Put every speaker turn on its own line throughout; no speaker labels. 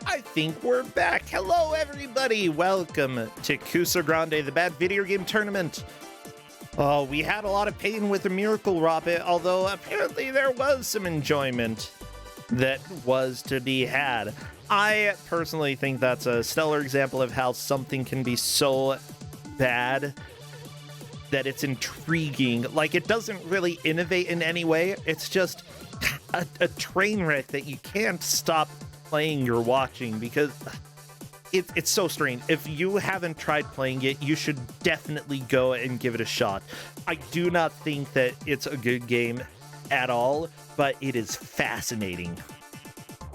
I think we're back. Hello, everybody. Welcome to Kuso6rande, the bad video game tournament. Oh, we had a lot of pain with the Miracle Rocket, although apparently there was some enjoyment that was to be had. I personally think that's a stellar example of how something can be so bad that it's intriguing. Like, it doesn't really innovate in any way. It's just a train wreck that you can't stop playing or watching because it's so strange. If you haven't tried playing it, you should definitely go and give it a shot. I do not think that it's a good game at all, but it is fascinating.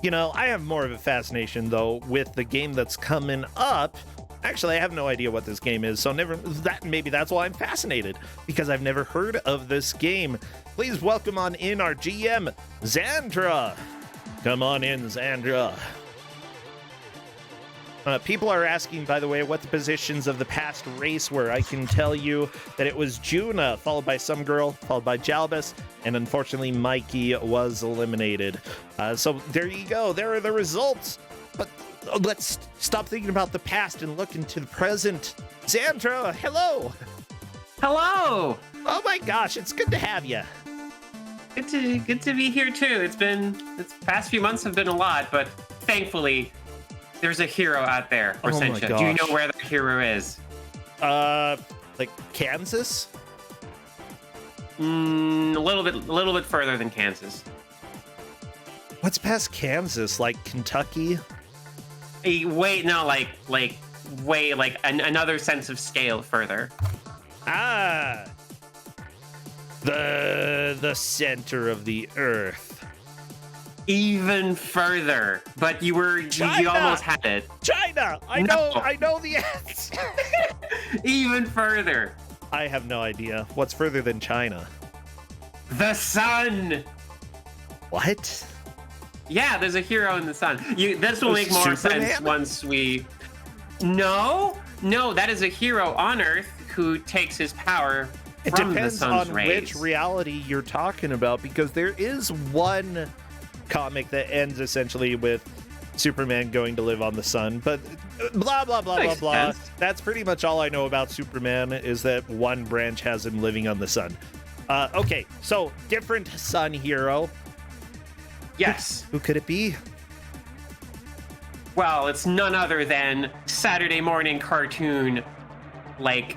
You know, I have more of a fascination, though, with the game that's coming up. Actually, I have no idea what this game is, so maybe that's why I'm fascinated, because I've never heard of this game. Please welcome on in our GM, Xandra. Come on in, Xandra. People are asking, by the way, what the positions of the past race were. I can tell you that it was Juna, followed by some girl, followed by Jalbus, and unfortunately Mikey was eliminated. So there you go. There are the results. But let's stop thinking about the past and look into the present. Xandra, hello.
Hello.
Oh my gosh, it's good to have you.
Good to be here too. The past few months have been a lot, but thankfully there's a hero out there.
Oh my gosh.
Do you know where the hero is?
Like Kansas?
A little bit further than Kansas.
What's past Kansas? Like Kentucky?
Wait, no, like another sense of scale further.
Ah, the center of the earth.
Even further, but you almost had it.
China. I know the answer.
Even further.
I have no idea. What's further than China?
The sun.
What?
Yeah, there's a hero in the sun. This will make more sense once we... No, that is a hero on Earth who takes his power from the sun's rays. It depends on
which reality you're talking about, because there is one comic that ends essentially with Superman going to live on the sun, but blah, blah, blah, blah, blah. That's pretty much all I know about Superman, is that one branch has him living on the sun. Okay, so different sun hero.
Yes.
Who could it be?
Well, it's none other than Saturday morning cartoon, like,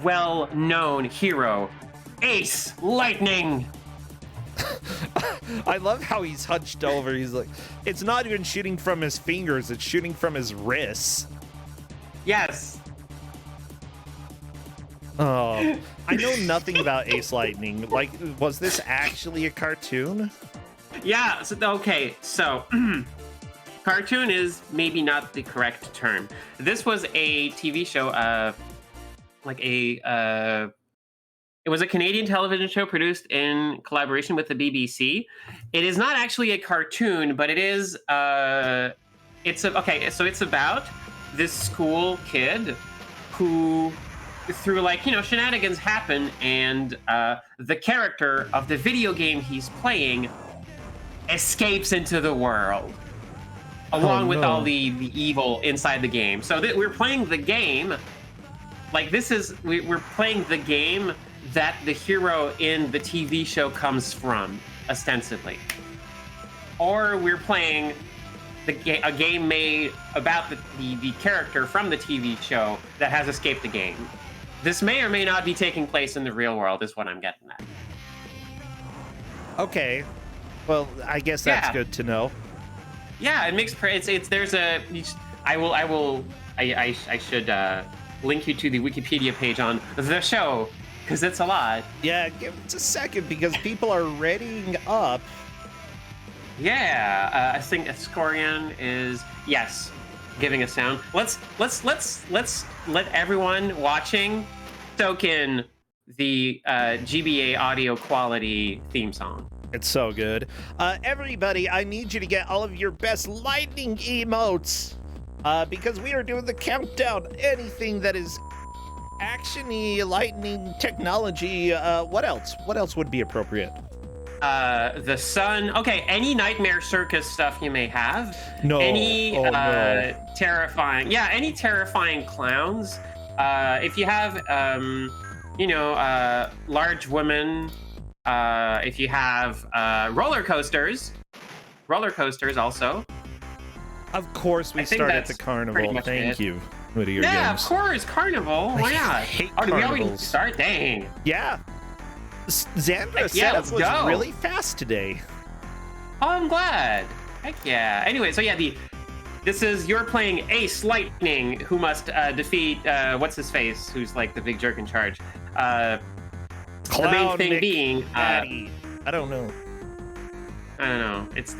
well-known hero, Ace Lightning.
I love how he's hunched over. He's like, it's not even shooting from his fingers, it's shooting from his wrists.
Yes.
Oh, I know nothing about Ace Lightning. Like, was this actually a cartoon?
Yeah, so cartoon is maybe not the correct term. This was a TV show it was a Canadian television show produced in collaboration with the BBC. It is not actually a cartoon, but it is it's about this school kid who, through shenanigans happen, and the character of the video game he's playing escapes into the world, along with all the evil inside the game. So we're playing the game, we're playing the game that the hero in the TV show comes from, ostensibly. Or we're playing a game made about the character from the TV show that has escaped the game. This may or may not be taking place in the real world, is what I'm getting at.
Okay. Well, I guess that's good to know.
Yeah, it makes I should link you to the Wikipedia page on the show, because it's a lot.
Yeah, give it a second, because people are readying up.
Yeah, I think Escorian is giving a sound. Let's let everyone watching soak in the GBA audio quality theme song.
It's so good. Everybody, I need you to get all of your best lightning emotes, because we are doing the countdown. Anything that is action-y, lightning technology. What else? What else would be appropriate?
the sun. Okay, any Nightmare Circus stuff you may have.
No.
Any
Oh, no.
terrifying, yeah, any terrifying clowns. If you have, large women. If you have roller coasters also.
Of course, we
I think
start at
that's
the carnival.
pretty much
Thank
it.
you, video
Yeah,
games.
of course, carnival. Why not?
hate
Oh, did we already
carnivals.
start? Dang.
Yeah. Xandra
Heck
said
yeah,
it
let's
was
go.
really fast today.
Oh, I'm glad. Heck yeah. Anyway, so yeah, you're playing Ace Lightning, who must defeat what's his face, who's like the big jerk in charge. The main thing
Nick
being
Patty. I don't know.
I don't know. It's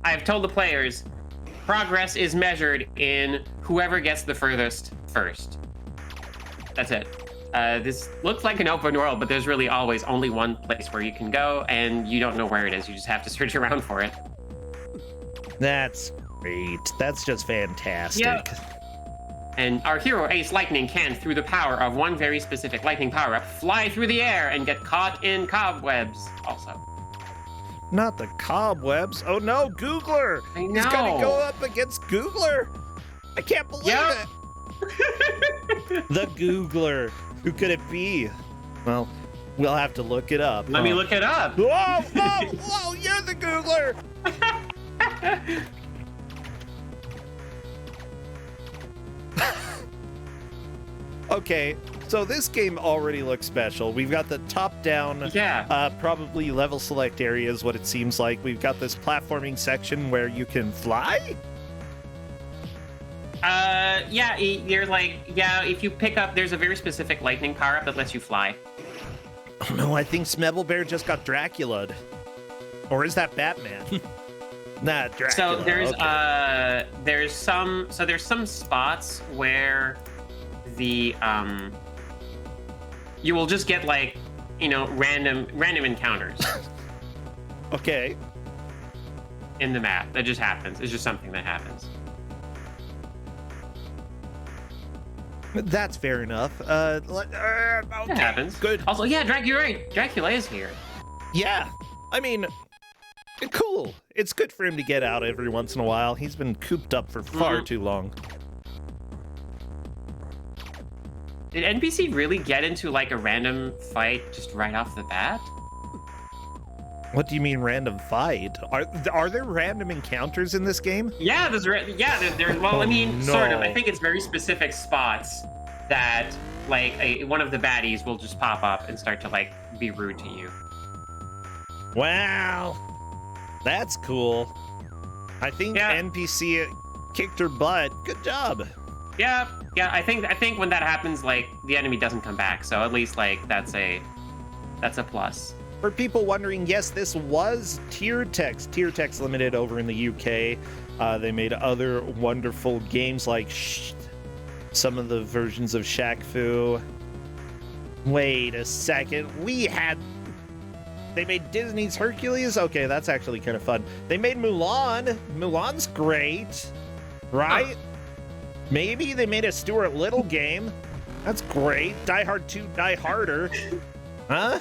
I've told the players progress is measured in whoever gets the furthest first. That's it. This looks like an open world, but there's really always only one place where you can go, and you don't know where it is. You just have to search around for it.
That's great. That's just fantastic.
Yeah. And our hero, Ace Lightning, can, through the power of one very specific lightning power-up, fly through the air and get caught in cobwebs also.
Not the cobwebs. Oh no, Googler!
I
He's gonna
know.
go up against Googler! I can't believe
Yep.
it! The Googler. Who could it be? Well, we'll have to look it up.
Let me look it up.
Whoa, whoa, whoa, you're the Googler! Okay, so this game already looks special. We've got the top-down,
Yeah.
probably level select areas, what it seems like. We've got this platforming section where you can fly?
Yeah, you're like, yeah, if you pick up, there's a very specific lightning power-up that lets you fly.
Oh no, I think Smebble Bear just got Dracula'd. Or is that Batman? Nah, Dracula.
So there's
okay.
there's some spots where the you will just get like, random encounters
Okay.
in the map. That just happens. It's just something that happens.
That's fair enough. Okay.
It happens.
Good.
Also, yeah, you're right. Dracula is here.
Yeah. I mean, cool. It's good for him to get out every once in a while. He's been cooped up for far too long.
Did NPC really get into like a random fight just right off the bat?
What do you mean random fight? Are there random encounters in this game?
Yeah, there's well, I mean,
no.
sort of. I think it's very specific spots that like one of the baddies will just pop up and start to like be rude to you.
Wow. That's cool. I think
Yeah.
NPC kicked her butt. Good job.
Yeah. I think when that happens, like the enemy doesn't come back. So at least like that's a plus.
For people wondering, yes, this was Tier Text Limited over in the UK. They made other wonderful games like some of the versions of Shaq Fu. Wait a second. They made Disney's Hercules? Okay, that's actually kind of fun. They made Mulan. Mulan's great. Right? Maybe they made a Stuart Little game. That's great. Die Hard 2, Die Harder. Huh?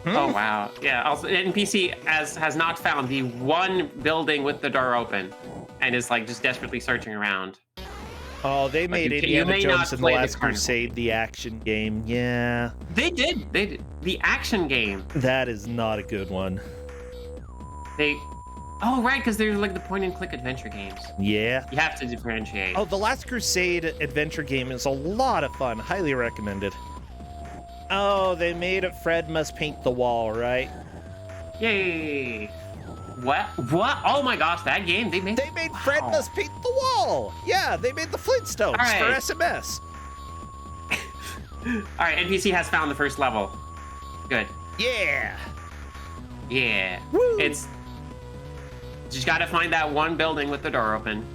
Oh wow. Yeah. Also, NPC has not found the one building with the door open, and is like just desperately searching around.
Oh, they made
you
Indiana
may not
Jones and the
play the
Last
carnival.
Crusade the action game. Yeah,
They did. The action game.
that is not a good one.
Oh right, because they're like the point-and-click adventure games.
Yeah.
You have to differentiate.
Oh, the Last Crusade adventure game is a lot of fun. Highly recommended. Oh, they made it Fred Must Paint the Wall, right?
Yay! What? Oh my gosh, that game they made.
They made Fred
Wow.
Must Paint the Wall. Yeah, they made the Flintstones
All right.
for SMS.
All right, NPC has found the first level. Good.
Yeah.
Yeah.
Woo.
It's just got to find that one building with the door open.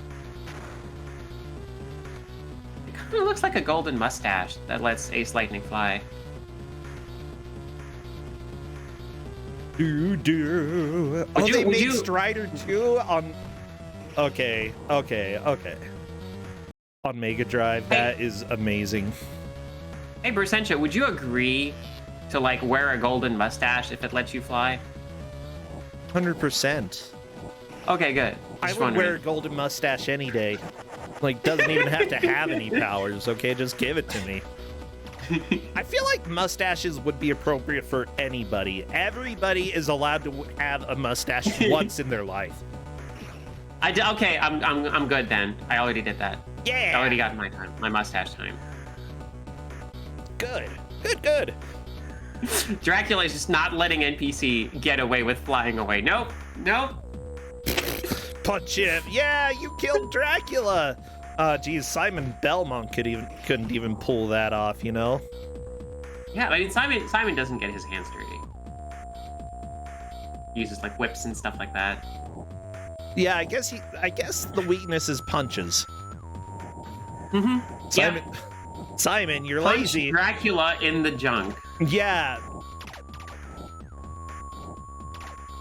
It kind of looks like a golden mustache that lets Ace Lightning fly.
Do. Oh,
Would
they made
you-
Strider 2 on. Okay. On Mega Drive,
Hey.
that is amazing.
Hey, Bersentia, would you agree to like wear a golden mustache if it lets you fly?
100%.
Okay, good.
I would wear a golden mustache any day. Like, doesn't even have to have any powers, okay? Just give it to me. I feel like mustaches would be appropriate for anybody. Everybody is allowed to have a mustache once in their life.
Okay, I'm good then. I already did that.
Yeah.
I already got my time, my mustache time.
Good. Good.
Dracula is just not letting NPC get away with flying away. Nope.
Punch him. Yeah, you killed Dracula. Geez, Simon Belmont couldn't even pull that off, you know?
Yeah, I mean, Simon doesn't get his hands dirty. He uses like whips and stuff like that.
Yeah, I guess the weakness is punches.
Mm-hmm.
Simon, you're
Punch
lazy.
Dracula in the junk.
Yeah.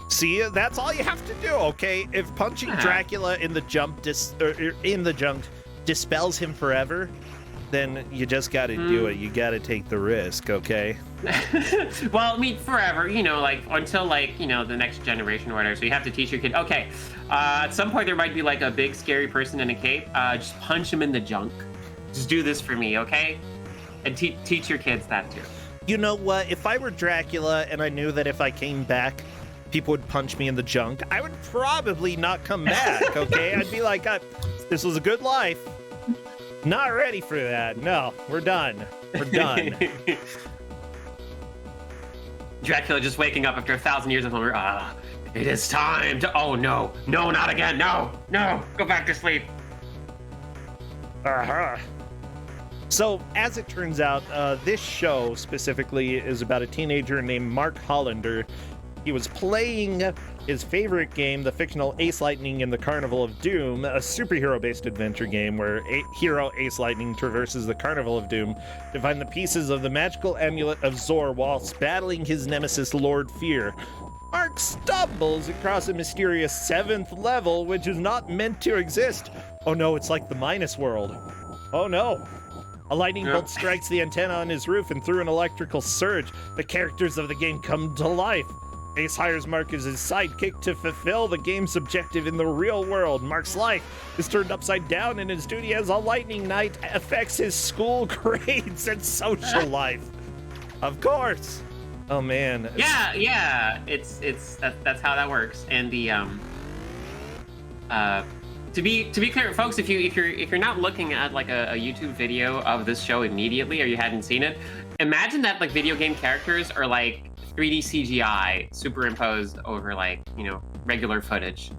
See, that's all you have to do, okay? If punching Dracula in the junk dispels him forever, then you just got to do it. You got to take the risk, okay?
Well, I mean, forever, you know, like until like, you know, the next generation or whatever. So you have to teach your kid. Okay, at some point there might be like a big scary person in a cape. Just punch him in the junk. Just do this for me, okay? And teach your kids that too.
You know what? If I were Dracula and I knew that if I came back, people would punch me in the junk, I would probably not come back, okay? I'd be like, this was a good life. Not ready for that. No, we're done. We're done.
Dracula just waking up after 1,000 years of hunger. It is time to. Oh no, not again. No, go back to sleep.
So, as it turns out, this show specifically is about a teenager named Mark Hollander. He was playing his favorite game, the fictional Ace Lightning in the Carnival of Doom, a superhero-based adventure game where hero Ace Lightning traverses the Carnival of Doom to find the pieces of the magical amulet of Zor whilst battling his nemesis Lord Fear. Mark stumbles across a mysterious 7th level, which is not meant to exist. Oh no, it's like the Minus World. Oh no. A lightning bolt strikes the antenna on his roof, and through an electrical surge, the characters of the game come to life. Ace hires Mark as his sidekick to fulfill the game's objective in the real world. Mark's life is turned upside down, and his duty as a lightning knight affects his school grades and social life. Of course. Oh man.
Yeah. That's how that works. And the to be clear, folks, if you're not looking at like a YouTube video of this show immediately, or you hadn't seen it, imagine that like video game characters are like 3D CGI superimposed over like, you know, regular footage.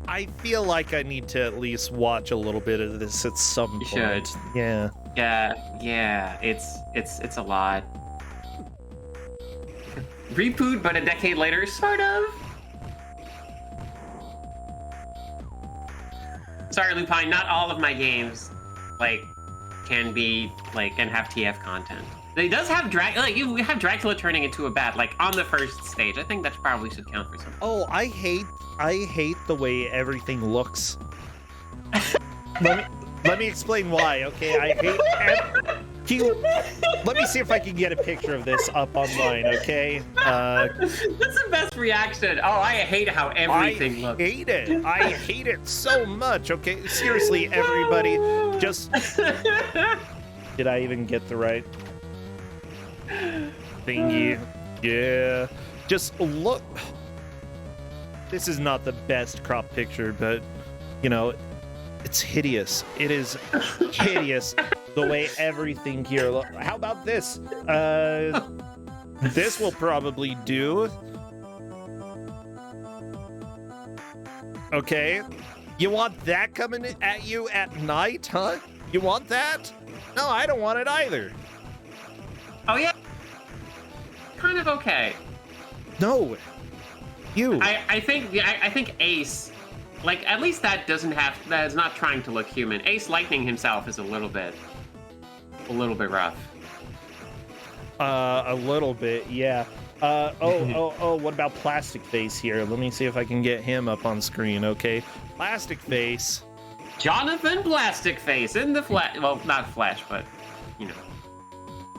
I feel like I need to at least watch a little bit of this at some point.
You should.
Yeah.
Yeah. It's a lot. Reboot, but a decade later, sort of. Sorry, Lupine, not all of my games like can have TF content. It does have you have Dracula turning into a bat, like on the first stage. I think that probably should count for something.
Oh, I hate the way everything looks. let me explain why, okay? I hate let me see if I can get a picture of this up online, okay?
That's the best reaction. Oh, I hate how everything looks.
I hate it so much, okay? Seriously, everybody, just... Did I even get the right thingy? Yeah. Just look. This is not the best crop picture, but, you know, it's hideous. It is hideous the way everything here looks. How about this? This will probably do. Okay. You want that coming at you at night, huh? You want that? No, I don't want it either.
Oh, yeah. Kind of okay.
No. You.
I think Ace, like, at least that is not trying to look human. Ace Lightning himself is a little bit rough.
A little bit, yeah. What about Plastic Face here? Let me see if I can get him up on screen, okay? Plastic Face.
Jonathan Plastic Face in the flesh. Well, not flesh, but, you know.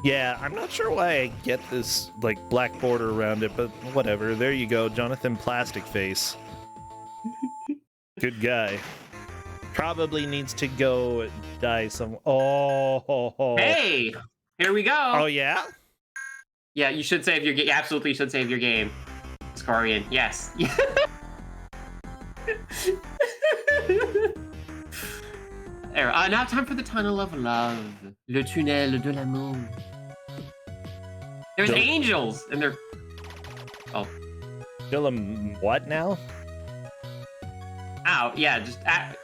Yeah, I'm not sure why I get this, like, black border around it, but whatever. There you go, Jonathan Plastic Face. Good guy. Probably needs to go die some. Oh.
Hey, here we go.
Oh, yeah?
Yeah, you should save your game. Absolutely should save your game. Scorian, yes. There, now time for the Tunnel of Love. Le Tunnel de l'amour. There's angels, and they're... Oh.
Still a what now?
Ow, yeah, just,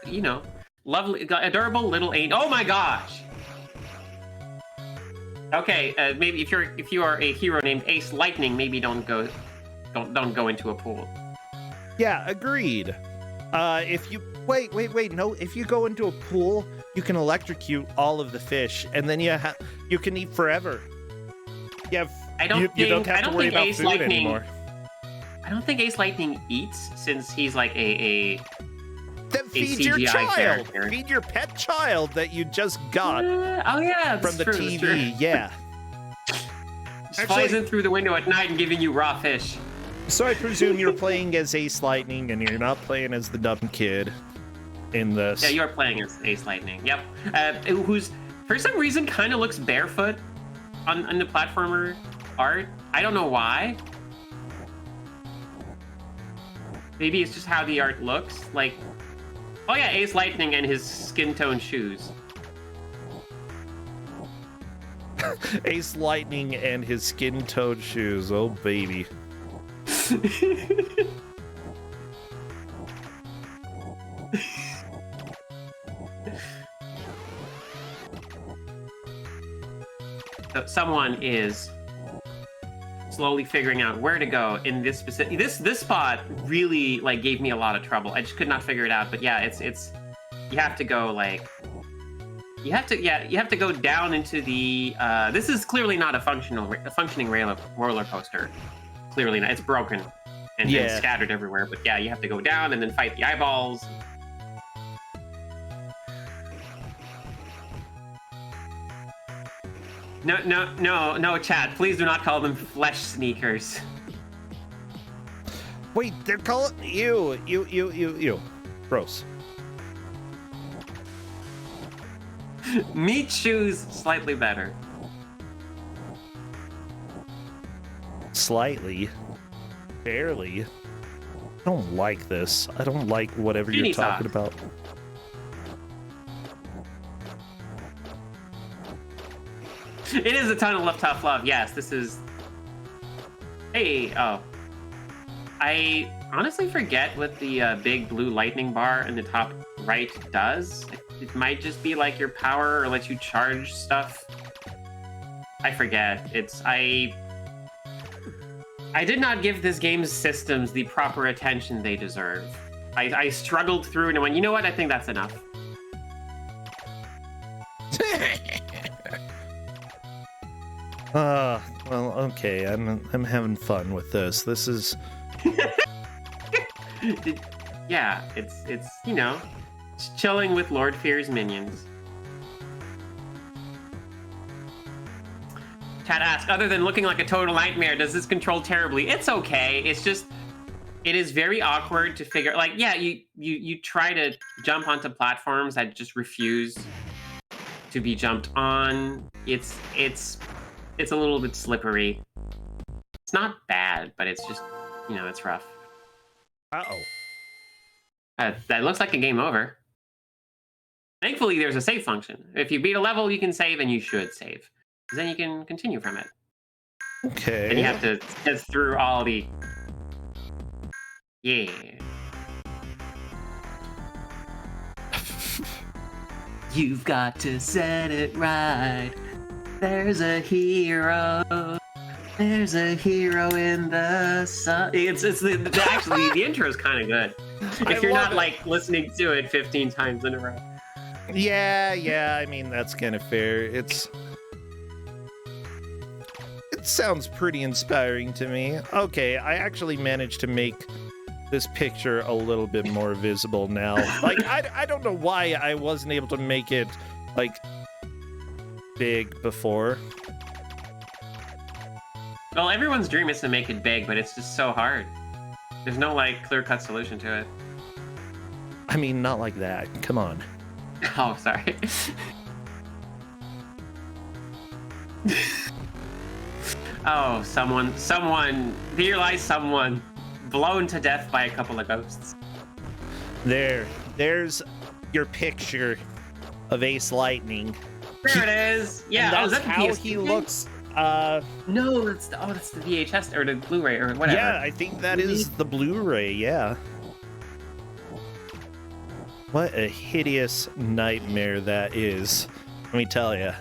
you know, lovely, adorable little angel. Oh my gosh! Okay, maybe if you are a hero named Ace Lightning, maybe don't go into a pool.
Yeah, agreed. If you wait, no. If you go into a pool, you can electrocute all of the fish, and then you can eat forever. Yeah, you don't have to worry about
Ace
food
Lightning
anymore.
I don't think Ace Lightning eats, since he's like a
Then feed your
CGI
child.
character.
Feed your pet child that you just got
oh yeah,
from the
true,
TV. Yeah.
Just flies in through the window at night and giving you raw fish.
So I presume you're playing as Ace Lightning, and you're not playing as the dumb kid in this.
Yeah, you're playing as Ace Lightning. Yep. Who's for some reason kind of looks barefoot on the platformer art. I don't know why. Maybe it's just how the art looks. Like, oh yeah, Ace Lightning and his skin tone shoes.
Ace Lightning and his skin-toed shoes. Oh, baby. So someone is slowly figuring out where to go in this specific. This spot really like gave me a lot of trouble. I just could not figure it out. But yeah, it's you have to go like. You have to go down into the. This is clearly not a functioning roller coaster. Clearly not. It's broken and scattered everywhere. But yeah, you have to go down and then fight the eyeballs. No, chat. Please do not call them flesh sneakers. Wait, they're calling you. Gross.
Meat shoes, slightly better.
Slightly. Barely. I don't like this. I don't like whatever you're talking about.
It is a tunnel of tough love. Yes, this is... Hey, oh. I honestly forget what the big blue lightning bar in the top right does. It might just be like your power or let you charge stuff. I forget. I did not give this game's systems the proper attention they deserve. I struggled through and went, you know what? I think that's enough.
Well, okay. I'm having fun with this. This is.
Yeah, it's you know. Chilling with Lord Fear's minions. Chat asks, other than looking like a total nightmare, does this control terribly? It's okay. It's just, it is very awkward to figure. Like, yeah, you try to jump onto platforms that just refuse to be jumped on. It's a little bit slippery. It's not bad, but it's just, you know, it's rough. That looks like a game over. Thankfully, there's a save function. If you beat a level, you can save, and you should save. Because then you can continue from it.
Okay.
And you have to get through all the... Yeah. You've got to set it right. There's a hero. There's a hero in the sun. Actually, the intro is kind of good. If you're not, like, listening to it 15 times in a row.
Yeah, I mean, that's kind of fair. It sounds pretty inspiring to me. Okay, I actually managed to make this picture a little bit more visible now. Like, I don't know why I wasn't able to make it, like, big before.
Well, everyone's dream is to make it big, but it's just so hard. There's no like clear-cut solution to it.
I mean, not like that. Come on.
Oh, sorry. Oh, someone, here lies someone blown to death by a couple of ghosts.
There's your picture of Ace Lightning.
There it is. Yeah,
and that's how he looks.
No, that's the VHS or the Blu-ray or whatever.
Yeah, I think that is the Blu-ray. Yeah. What a hideous nightmare that is. Let me tell you.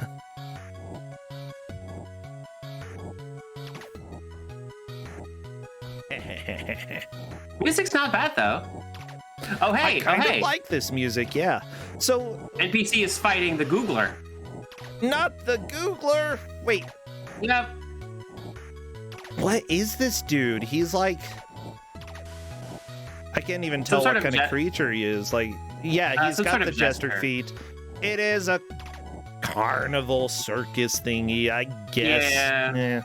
Music's not bad though. Oh hey,
I kind of like this music, yeah. So
NPC is fighting the Googler.
Not the Googler. Wait.
Yep.
What is this dude? He's like, I can't even tell what kind of creature he is. Like, yeah, he's got the jester feet. It is a carnival circus thingy, I guess. Yeah.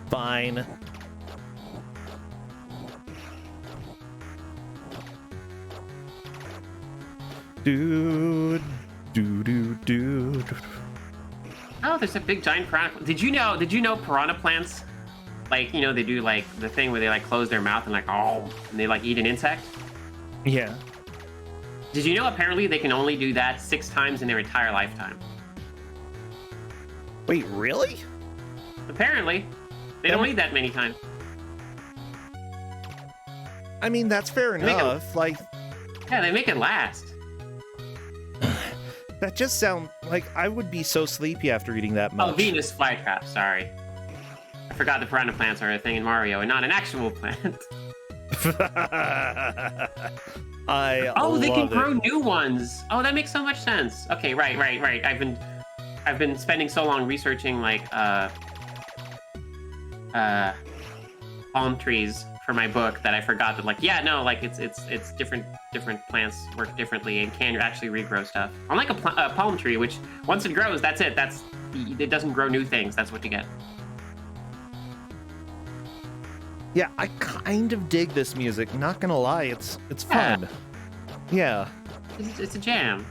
Fine. Dude.
Oh, there's a big giant piranha. Did you know piranha plants, like, you know, they do like the thing where they like close their mouth and like, oh, and they like eat an insect?
Yeah.
Did you know apparently they can only do that 6 times in their entire lifetime?
Wait, really?
Apparently. They don't eat that many times.
I mean, that's fair enough. Like,
yeah, they make it last.
That just sounds like I would be so sleepy after eating that much.
Oh, Venus flytrap, sorry. I forgot the piranha plants are a thing in Mario and not an actual plant.
Oh,
they can grow new ones. Oh, that makes so much sense. Okay, right. I've been spending so long researching like palm trees for my book that I forgot that, like, yeah, no, like it's different plants work differently and can actually regrow stuff. Unlike a palm tree, which once it grows, that's it. It doesn't grow new things. That's what you get.
Yeah, I kind of dig this music. Not gonna lie, it's fun. Yeah.
It's a jam.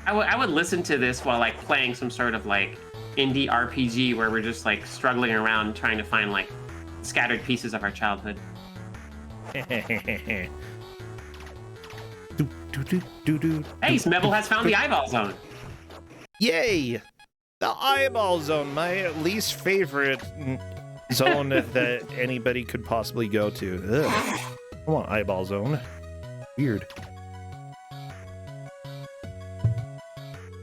I would listen to this while like playing some sort of like indie RPG where we're just like struggling around trying to find like scattered pieces of our childhood. Hey, Smebble has found the eyeball zone.
Yay! The eyeball zone, my least favorite zone that anybody could possibly go to. Ugh. I want eyeball zone. Weird.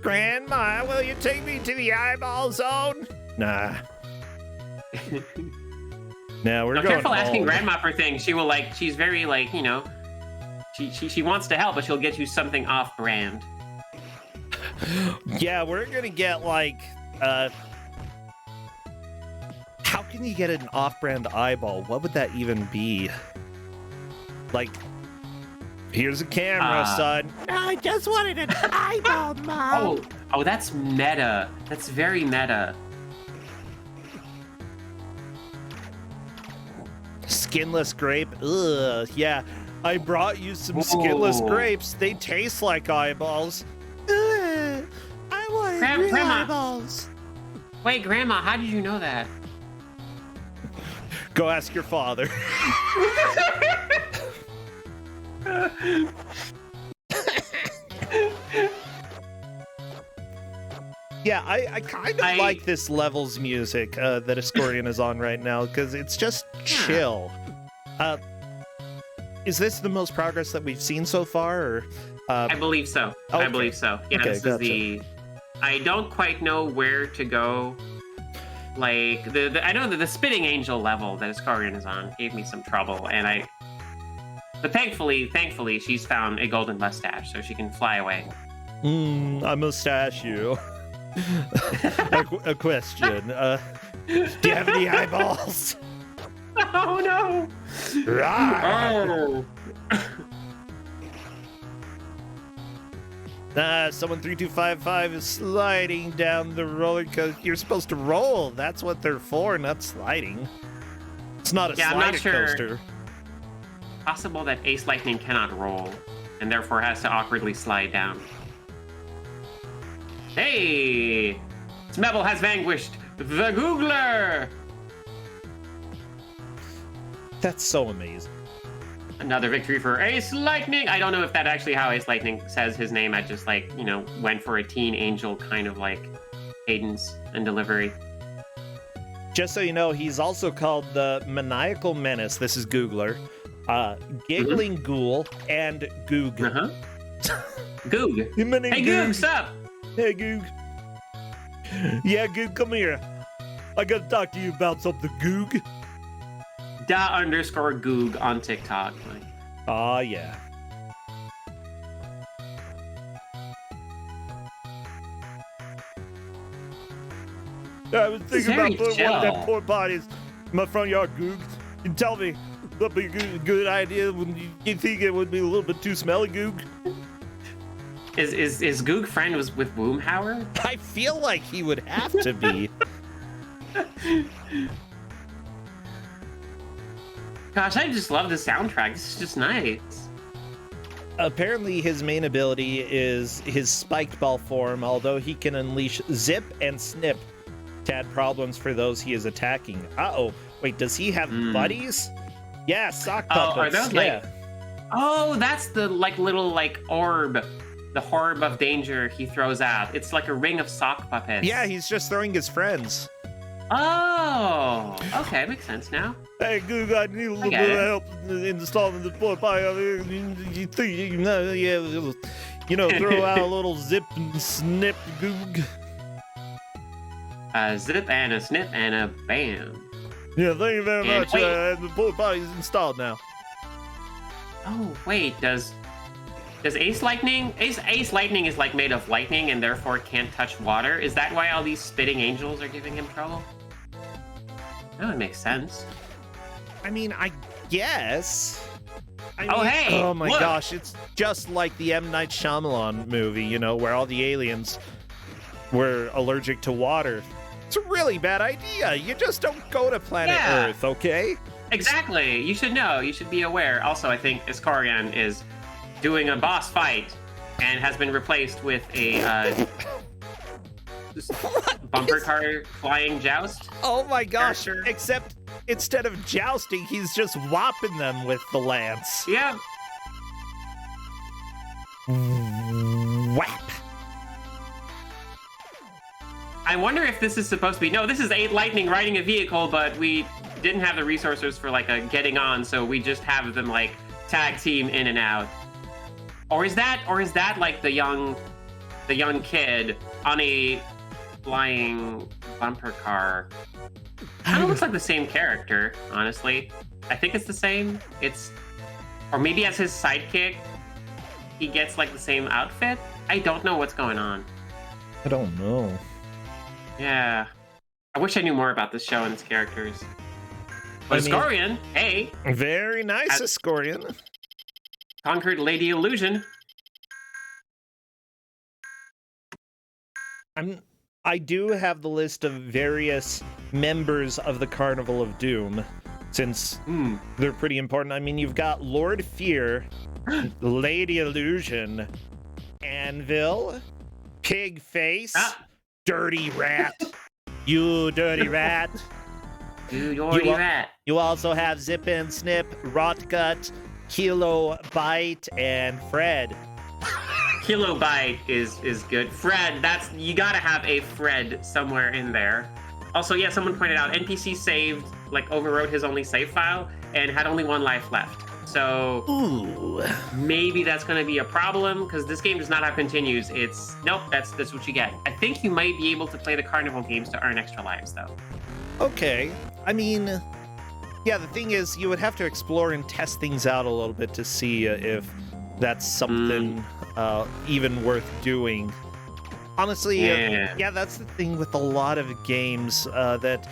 Grandma, will you take me to the eyeball zone? Nah. Now we're going
careful
home.
Asking Grandma for things. She will like. She's very like, you know. She wants to help, but she'll get you something off-brand.
Yeah, we're gonna get like. How can you get an off-brand eyeball? What would that even be? Like. Here's a camera, son. I just wanted an eyeball, Mom.
Oh, that's meta. That's very meta.
Skinless grape. Ugh. Yeah, I brought you some skinless grapes. They taste like eyeballs. Ugh. I wanted real eyeballs.
Wait, Grandma, how did you know that?
Go ask your father. Yeah, I kind of like this level's music that Ascorian is on right now because it's just chill. Is this the most progress that we've seen so far? Or,
I believe so. Okay. I believe so. Yeah,
okay,
this is the. I don't quite know where to go. Like I know that the Spitting Angel level that Ascorian is on gave me some trouble, and But thankfully, she's found a golden mustache, so she can fly away.
A mustache, you. a question. Do you have any eyeballs?
Oh no!
Oh. Someone 3255 is sliding down the roller coaster. You're supposed to roll. That's what they're for, not sliding. It's not a
Yeah, I'm not
slider
sure.
coaster.
Possible that Ace Lightning cannot roll, and therefore has to awkwardly slide down. Hey! Smebble has vanquished the Googler!
That's so amazing.
Another victory for Ace Lightning! I don't know if that's actually how Ace Lightning says his name. I just, like, you know, went for a teen angel kind of, like, cadence and delivery.
Just so you know, he's also called the Maniacal Menace. This is Googler. Giggling Ghoul and Goog.
Uh-huh. Goog.
My name
Hey, Goog, sup?
Hey, Goog. Yeah, Goog, come here. I gotta talk to you about something, Goog.
Da_Goog on TikTok. Like,
Aw, yeah. I was thinking about putting one of them porta potties in my front yard, Goog. You tell me that'd be a good idea when you think it would be a little bit too smelly, Goog?
Is Goog friend was with Boomhauer?
I feel like he would have to be.
Gosh, I just love the soundtrack. This is just nice.
Apparently, his main ability is his spiked ball form, although he can unleash Zip and Snip to add problems for those he is attacking. Uh-oh. Wait, does he have buddies? Yeah, sock puppets.
Oh, are those like... Oh, that's the, like, little, like, orb. The orb of danger he throws out. It's like a ring of sock puppets.
Yeah, he's just throwing his friends.
Oh, okay, makes sense now.
Hey, Goog, I need a little bit of help in installing the porta potty. You think you know, yeah, you know, throw out a little zip and snip, Goog.
A zip and a snip and a bam.
Yeah, thank you very much.
Wait.
The porta potty is installed now.
Oh, wait, does Ace Lightning... Ace Lightning is, like, made of lightning and therefore can't touch water. Is that why all these spitting angels are giving him trouble? That would make sense.
I mean, I guess.
Hey!
Oh my
look.
gosh, it's just like the M. Night Shyamalan movie, you know, where all the aliens were allergic to water. It's a really bad idea. You just don't go to planet Earth, okay?
Exactly. You should know. You should be aware. Also, I think Iskorian is doing a boss fight and has been replaced with a bumper car flying joust.
Oh my gosh,
character.
except instead of jousting, he's just whopping them with the lance.
Yeah.
Whap.
I wonder if this is supposed to be... No, this is Ace Lightning riding a vehicle, but we didn't have the resources for, like, a getting on, so we just have them, like, tag team in and out. Or is that like the young kid on a flying bumper car? Kind of looks like the same character, honestly. I think it's the same. Or maybe as his sidekick, he gets like the same outfit. I don't know what's going on.
I don't know.
Yeah, I wish I knew more about this show and its characters. But Iskorian, hey,
very nice, Iskorian.
Conquered Lady Illusion.
I do have the list of various members of the Carnival of Doom, since they're pretty important. I mean, you've got Lord Fear, Lady Illusion, Anvil, Pigface, Dirty Rat. You dirty rat.
You dirty rat.
You also have Zip and Snip, Rotgut, Kilobite, and Fred.
Kilobite is good. Fred, you gotta have a Fred somewhere in there. Also, yeah, someone pointed out NPC saved, like, overwrote his only save file and had only 1 life left. So maybe that's gonna be a problem because this game does not have continues. It's nope, that's what you get. I think you might be able to play the carnival games to earn extra lives though.
Okay, I mean, yeah, the thing is you would have to explore and test things out a little bit to see if that's something even worth doing. Honestly, yeah, that's the thing with a lot of games, that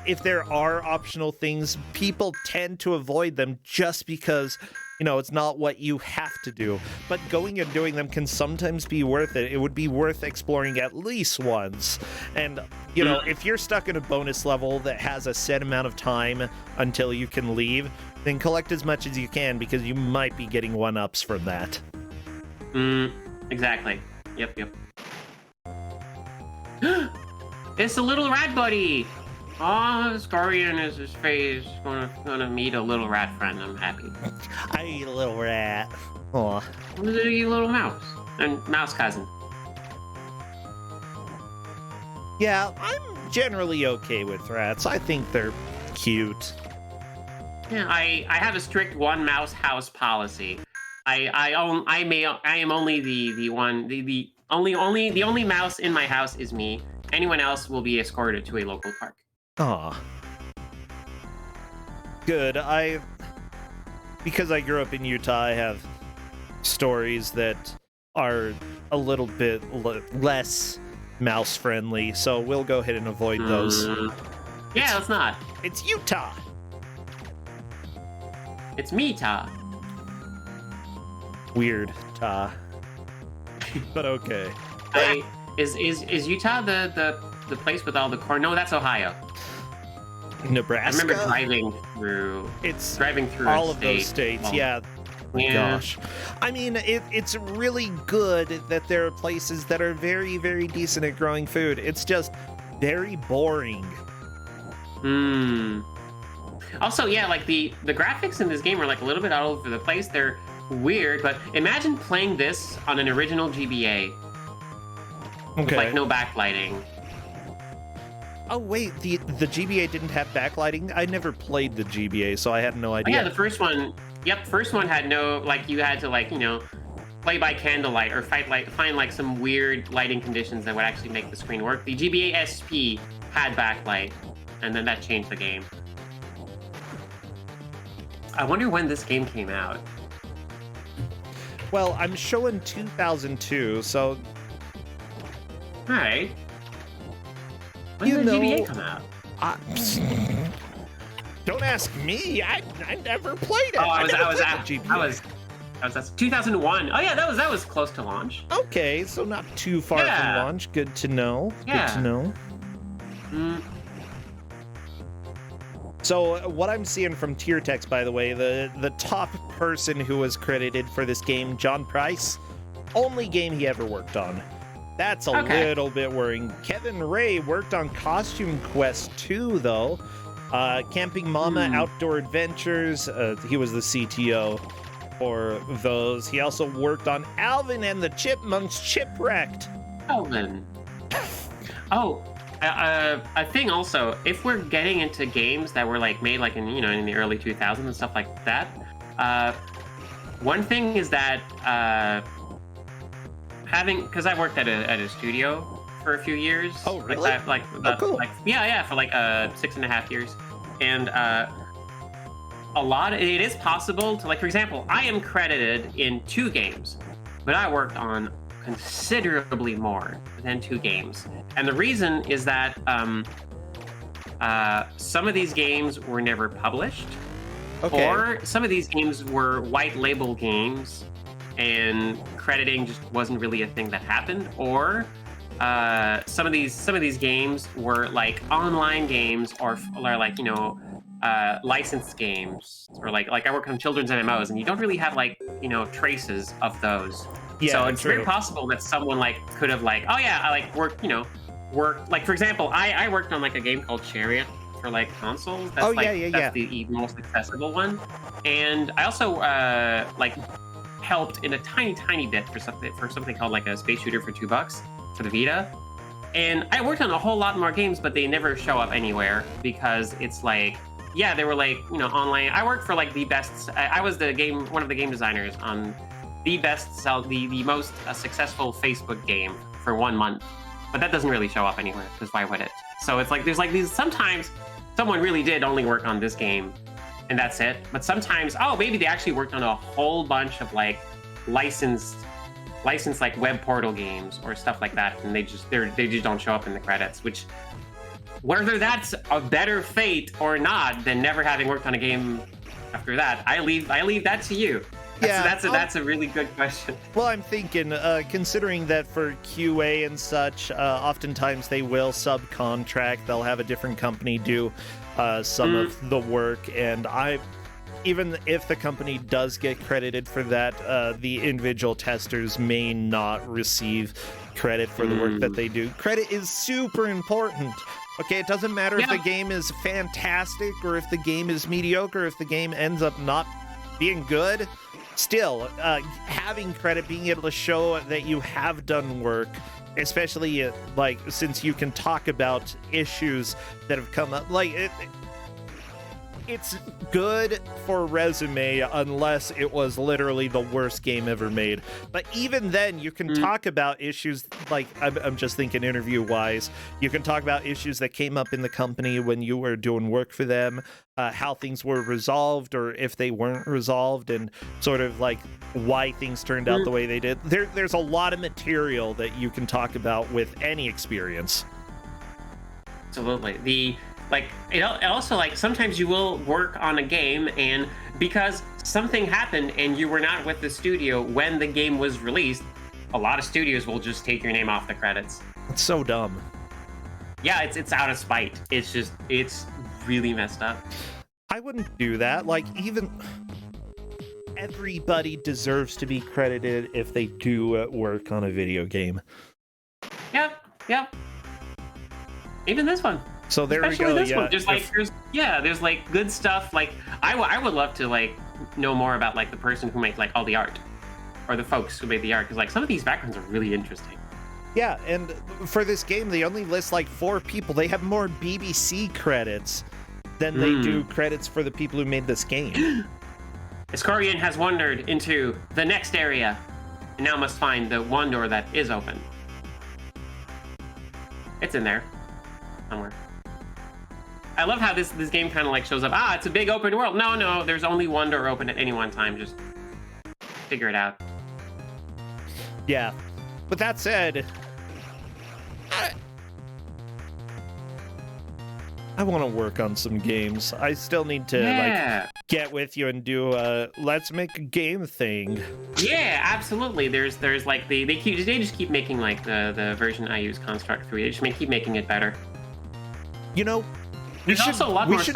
if there are optional things, people tend to avoid them just because it's not what you have to do, but going and doing them can sometimes be worth it. It would be worth exploring at least once. And, if you're stuck in a bonus level that has a set amount of time until you can leave, then collect as much as you can, because you might be getting one-ups from that.
Exactly. Yep. It's a little rat buddy! Oh, Scorian is his face. Gonna meet a little rat friend. I'm happy.
I eat a little rat. Aw.
You little mouse. And mouse cousin.
Yeah, I'm generally okay with rats. I think they're cute.
Yeah, I have a strict one mouse house policy. I am only the only mouse in my house is me. Anyone else will be escorted to a local park.
Aw. Good. Because I grew up in Utah, I have stories that are a little bit less mouse friendly, so we'll go ahead and avoid those.
Yeah, let's not.
It's Utah.
It's me, Ta.
Weird, Ta. But okay.
Is Utah the place with all the corn? No, that's Ohio.
Nebraska.
I remember driving through
all of those states.
Oh.
Yeah. Gosh. I mean, it's really good that there are places that are very, very decent at growing food. It's just very boring.
Also, yeah, like the graphics in this game are like a little bit all over the place. They're weird, but imagine playing this on an original GBA.
Okay.
With, like, no backlighting.
Oh wait, the GBA didn't have backlighting? I never played the GBA, so I had no idea.
Oh, yeah, the first one. Yep, first one had no, like, you had to, like, play by candlelight or find like some weird lighting conditions that would actually make the screen work. The GBA SP had backlight, and then that changed the game. I wonder when this game came out.
Well, I'm showing 2002, so...
Alright. When did the GBA come out?
Don't ask me. I never played it.
Oh, I was 2001. Oh yeah, that was close to launch.
Okay, so not too far from launch. Good to know.
Yeah.
Good to know. So what I'm seeing from tier text, by the way, the top person who was credited for this game, John Price, only game he ever worked on. That's a little bit worrying. Kevin Ray worked on Costume Quest 2, though. Camping Mama Outdoor Adventures, he was the CTO for those. He also worked on Alvin and the Chipmunks Chipwrecked.
Alvin. Oh, a thing also, if we're getting into games that were like made like in in the early 2000s and stuff like that, one thing is that because I worked at a studio for a few years.
Oh, really?
Cool. For like 6.5 years, and it is possible to, like, for example, I am credited in 2 games, but I worked on considerably more than 2 games, and the reason is that some of these games were never published, or some of these games were white label games, and crediting just wasn't really a thing that happened, or some of these games were like online games or like licensed games, or like I work on children's MMOs, and you don't really have like traces of those.
Yeah,
so it's
true.
very possible that someone like could have like, oh yeah, I like worked like, for example, I worked on like a game called Chariot for like consoles. That's that's the most accessible one, and I also like helped in a tiny bit for something called like a space shooter for $2 for the Vita. And I worked on a whole lot more games, but they never show up anywhere because it's like, yeah, they were like, online. I worked for like the best. I was one of the game designers on the most successful Facebook game for 1 month, but that doesn't really show up anywhere because why would it? So it's like there's like these, sometimes someone really did only work on this game, and that's it. But sometimes, maybe they actually worked on a whole bunch of like licensed like web portal games or stuff like that, and they just don't show up in the credits, which, whether that's a better fate or not than never having worked on a game after that? I leave that to you. That's a really good question.
Well, I'm thinking, considering that for QA and such, oftentimes they will subcontract. They'll have a different company do some of the work, and even if the company does get credited for that, the individual testers may not receive credit for the work that they do. Credit is super important. Okay, it doesn't matter if the game is fantastic or if the game is mediocre, if the game ends up not being good. Still, having credit, being able to show that you have done work, especially like since you can talk about issues that have come up, like it's good for a resume unless it was literally the worst game ever made. But even then, you can talk about issues like, I'm just thinking interview-wise, you can talk about issues that came up in the company when you were doing work for them, how things were resolved or if they weren't resolved, and sort of like why things turned out the way they did. There's a lot of material that you can talk about with any experience.
Absolutely. It also, like, sometimes you will work on a game, and because something happened and you were not with the studio when the game was released, a lot of studios will just take your name off the credits.
It's so dumb.
Yeah, it's out of spite. It's really messed up.
I wouldn't do that. Like, even everybody deserves to be credited if they do work on a video game.
Yep. Even this one.
So there
Especially
we go.
This one. There's like good stuff. Like I would love to like know more about like the person who made like all the art, or the folks who made the art, because like some of these backgrounds are really interesting. Yeah,
and for this game, they only list like 4 people. They have more BBC credits than they do credits for the people who made this game.
Iskorian has wandered into the next area, and now must find the one door that is open. It's in there somewhere. I love how this game kind of like shows up. It's a big open world. No, there's only one door open at any one time. Just figure it out.
Yeah. With that said, I want to work on some games. I still need to like get with you and do let's make a game thing.
Yeah, absolutely. There's like they just keep making like the version I use, Construct 3. They just keep making it better.
You know, we should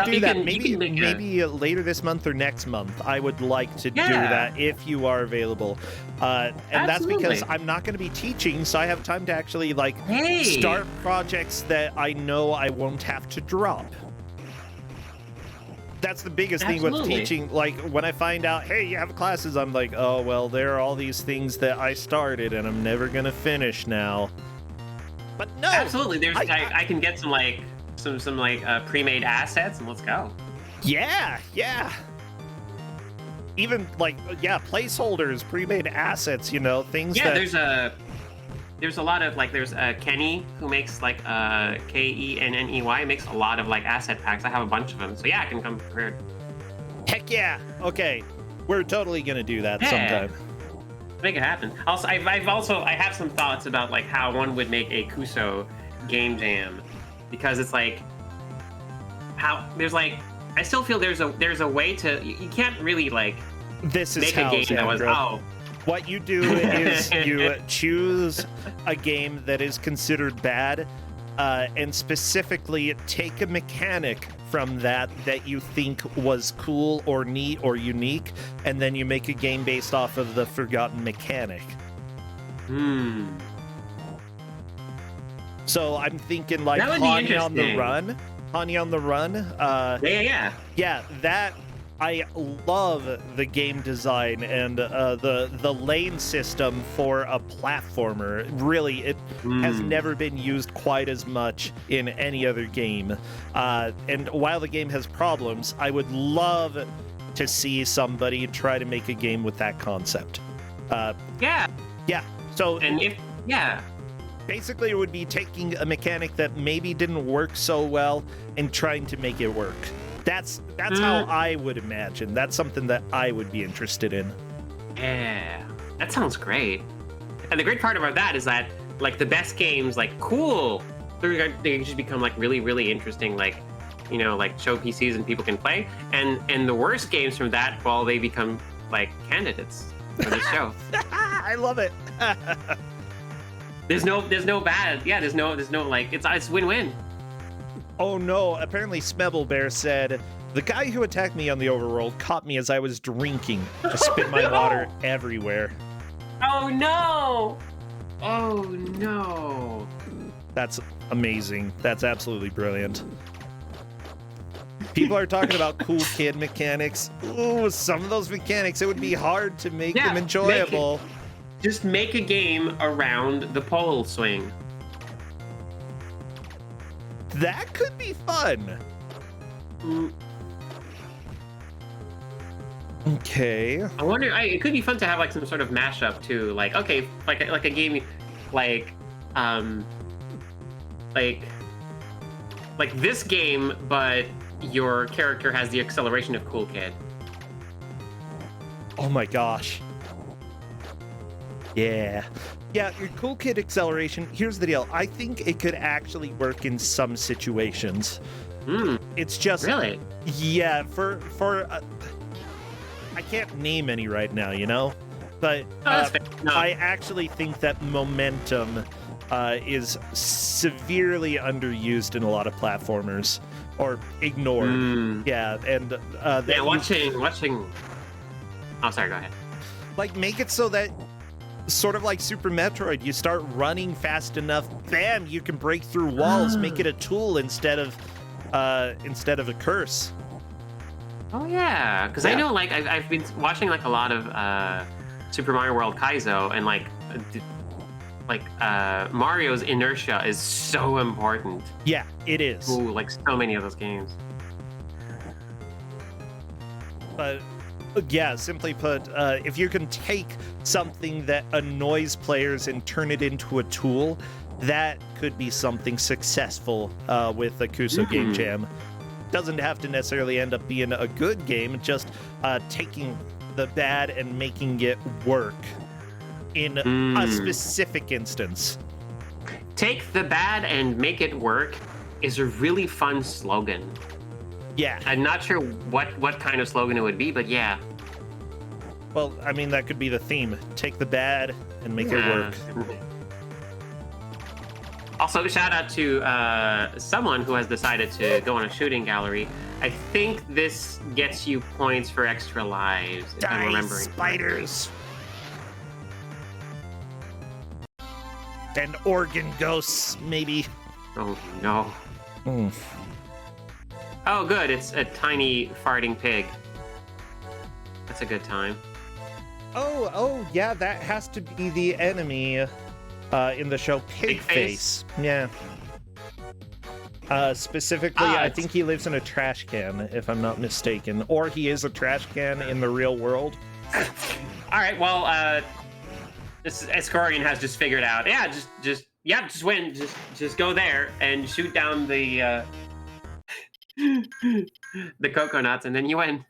do that. Maybe later this month or next month. I would like to do that if you are available. And that's because I'm not going to be teaching, so I have time to actually like start projects that I know I won't have to drop. That's the biggest thing with teaching. Like when I find out, hey, you have classes, I'm like, oh well, there are all these things that I started and I'm never going to finish now. But no,
absolutely. I can get some like some pre-made assets, and let's go.
Yeah. Even like placeholders, pre-made assets, you know, things.
Yeah, there's a lot of like there's Kenny who makes like KENNEY makes a lot of like asset packs. I have a bunch of them, so yeah, I can come prepared.
Heck yeah. Okay, we're totally gonna do that sometime.
Make it happen. Also, I have some thoughts about like how one would make a Kuso game jam. Because it's like how there's like I still feel there's a way to you can't really like
this is
make a game that was
what you do is you choose a game that is considered bad and specifically take a mechanic from that you think was cool or neat or unique, and then you make a game based off of the forgotten mechanic. So I'm thinking like Hanya on the Run. Yeah, that I love the game design and the lane system for a platformer. Really, it has never been used quite as much in any other game. And while the game has problems, I would love to see somebody try to make a game with that concept.
Yeah.
So
yeah.
Basically, it would be taking a mechanic that maybe didn't work so well and trying to make it work. That's how I would imagine. That's something that I would be interested in.
Yeah, that sounds great. And the great part about that is that, like, the best games, like, cool, they just become, like, really, really interesting, like like show PCs and people can play. And the worst games from that, well, they become like candidates for the show.
I love it.
There's no bad. Yeah, there's no like it's win-win.
Oh no, apparently Smebble Bear said, the guy who attacked me on the overworld caught me as I was drinking. I spit my water everywhere.
Oh no! Oh no!
That's amazing. That's absolutely brilliant. People are talking about cool kid mechanics. Ooh, some of those mechanics, it would be hard to make them enjoyable.
Just make a game around the pole swing.
That could be fun. Okay.
I wonder. It could be fun to have like some sort of mashup too. Like, okay, like a game, like this game, but your character has the acceleration of Cool Kid.
Oh my gosh. Yeah. Yeah, your Cool Kid acceleration, here's the deal. I think it could actually work in some situations. It's just...
Really?
Yeah, for I can't name any right now, But I actually think that momentum is severely underused in a lot of platformers. Or ignored. Yeah, and...
watching... Oh, sorry, go ahead.
Like, make it so that... Sort of like Super Metroid, you start running fast enough, bam, you can break through walls, make it a tool instead of a curse.
Oh yeah, because I know like I've been watching like a lot of Super Mario World Kaizo, and like Mario's inertia is so important.
Yeah, it is.
Ooh, like so many of those games.
But yeah, simply put, if you can take something that annoys players and turn it into a tool, that could be something successful with the Kuso Game Jam. Doesn't have to necessarily end up being a good game, just taking the bad and making it work in a specific instance.
Take the bad and make it work is a really fun slogan.
Yeah.
I'm not sure what kind of slogan it would be, but yeah.
Well, I mean, that could be the theme. Take the bad and make it work.
Also, shout out to someone who has decided to go on a shooting gallery. I think this gets you points for extra lives, if I'm remembering.
Spiders! And organ ghosts, maybe.
Oh, no. Oh, good. It's a tiny farting pig. That's a good time.
Oh, yeah, that has to be the enemy in the show Pigface. Yeah. Specifically, I think he lives in a trash can, if I'm not mistaken. Or he is a trash can in the real world.
All right, well, this Escorian has just figured out. Yeah, just win. Just go there and shoot down the the coconuts, and then you win.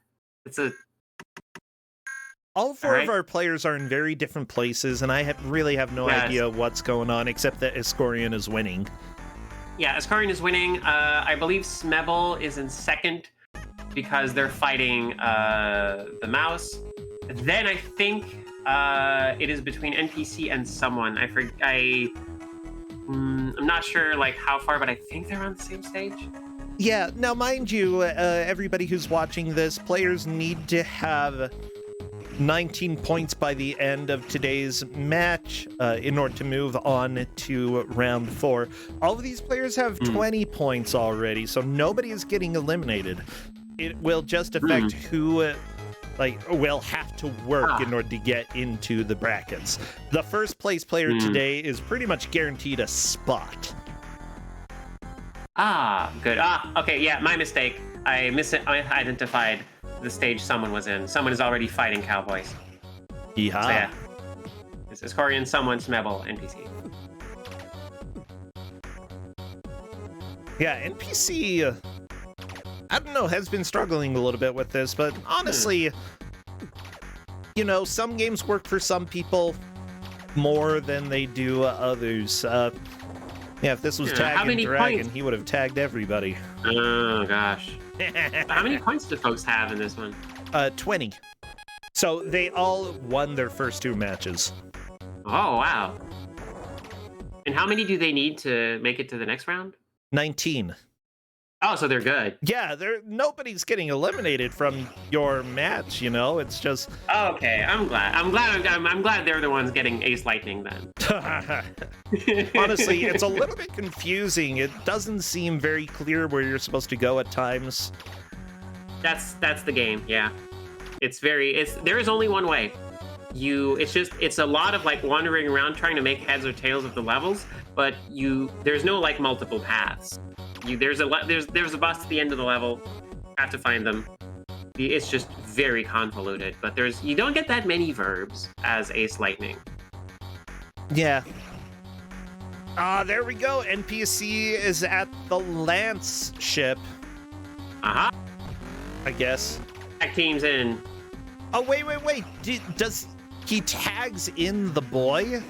All four of our players are in very different places, and I really have no idea what's going on, except that Escorian is winning.
Yeah, Escorian is winning. I believe Smebble is in second because they're fighting the mouse. Then I think it is between NPC and someone. I'm not sure like how far, but I think they're on the same stage.
Yeah, now mind you, everybody who's watching this, players need to have 19 points by the end of today's match in order to move on to round 4. All of these players have 20 points already, so nobody is getting eliminated. It will just affect who will have to work in order to get into the brackets. The first place player today is pretty much guaranteed a spot.
Good. Okay, yeah, my mistake. I identified the stage someone was in. Someone is already fighting cowboys.
Yeehaw.
So yeah. This is Corian, someone, Smebble, NPC.
Yeah, NPC, I don't know, has been struggling a little bit with this, but honestly, some games work for some people more than they do others. Yeah, if this was
Yeah, how
Tag and
many
Dragon,
points?
he would have tagged everybody.
Oh gosh. How many points do folks have in this one?
20. So they all won their first 2 matches.
Oh wow. And how many do they need to make it to the next round?
19.
Oh, so they're good.
Yeah, nobody's getting eliminated from your match, you know? It's just...
Oh, okay, I'm glad. I'm glad they're the ones getting Ace Lightning then.
Honestly, it's a little bit confusing. It doesn't seem very clear where you're supposed to go at times.
That's the game, yeah. There is only one way. It's a lot of like wandering around trying to make heads or tails of the levels, but there's no like multiple paths. There's a bus at the end of the level. Have to find them. It's just very convoluted, but you don't get that many verbs as Ace Lightning.
Yeah. There we go. NPC is at the Lance ship.
Uh-huh.
I guess.
Tag teams in.
Oh, wait. Does he tags in the boy?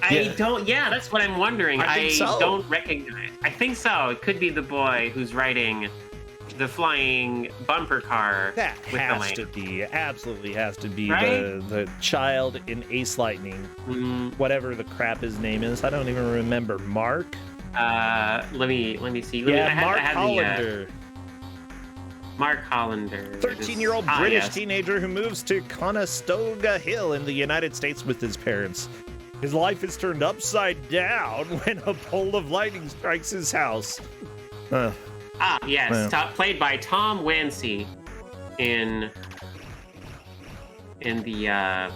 Yeah, that's what I'm wondering.
I think so.
Don't recognize. I think so. It could be the boy who's riding the flying bumper car.
That
with
has
the
to be, absolutely has to be
right?
the child in Ace Lightning. Whatever the crap his name is. I don't even remember. Mark?
Let me see.
Mark Hollander.
Mark Hollander.
13-year-old British teenager who moves to Conestoga Hill in the United States with his parents. His life is turned upside down when a bolt of lightning strikes his house.
Yes. Played by Tom Wansey in the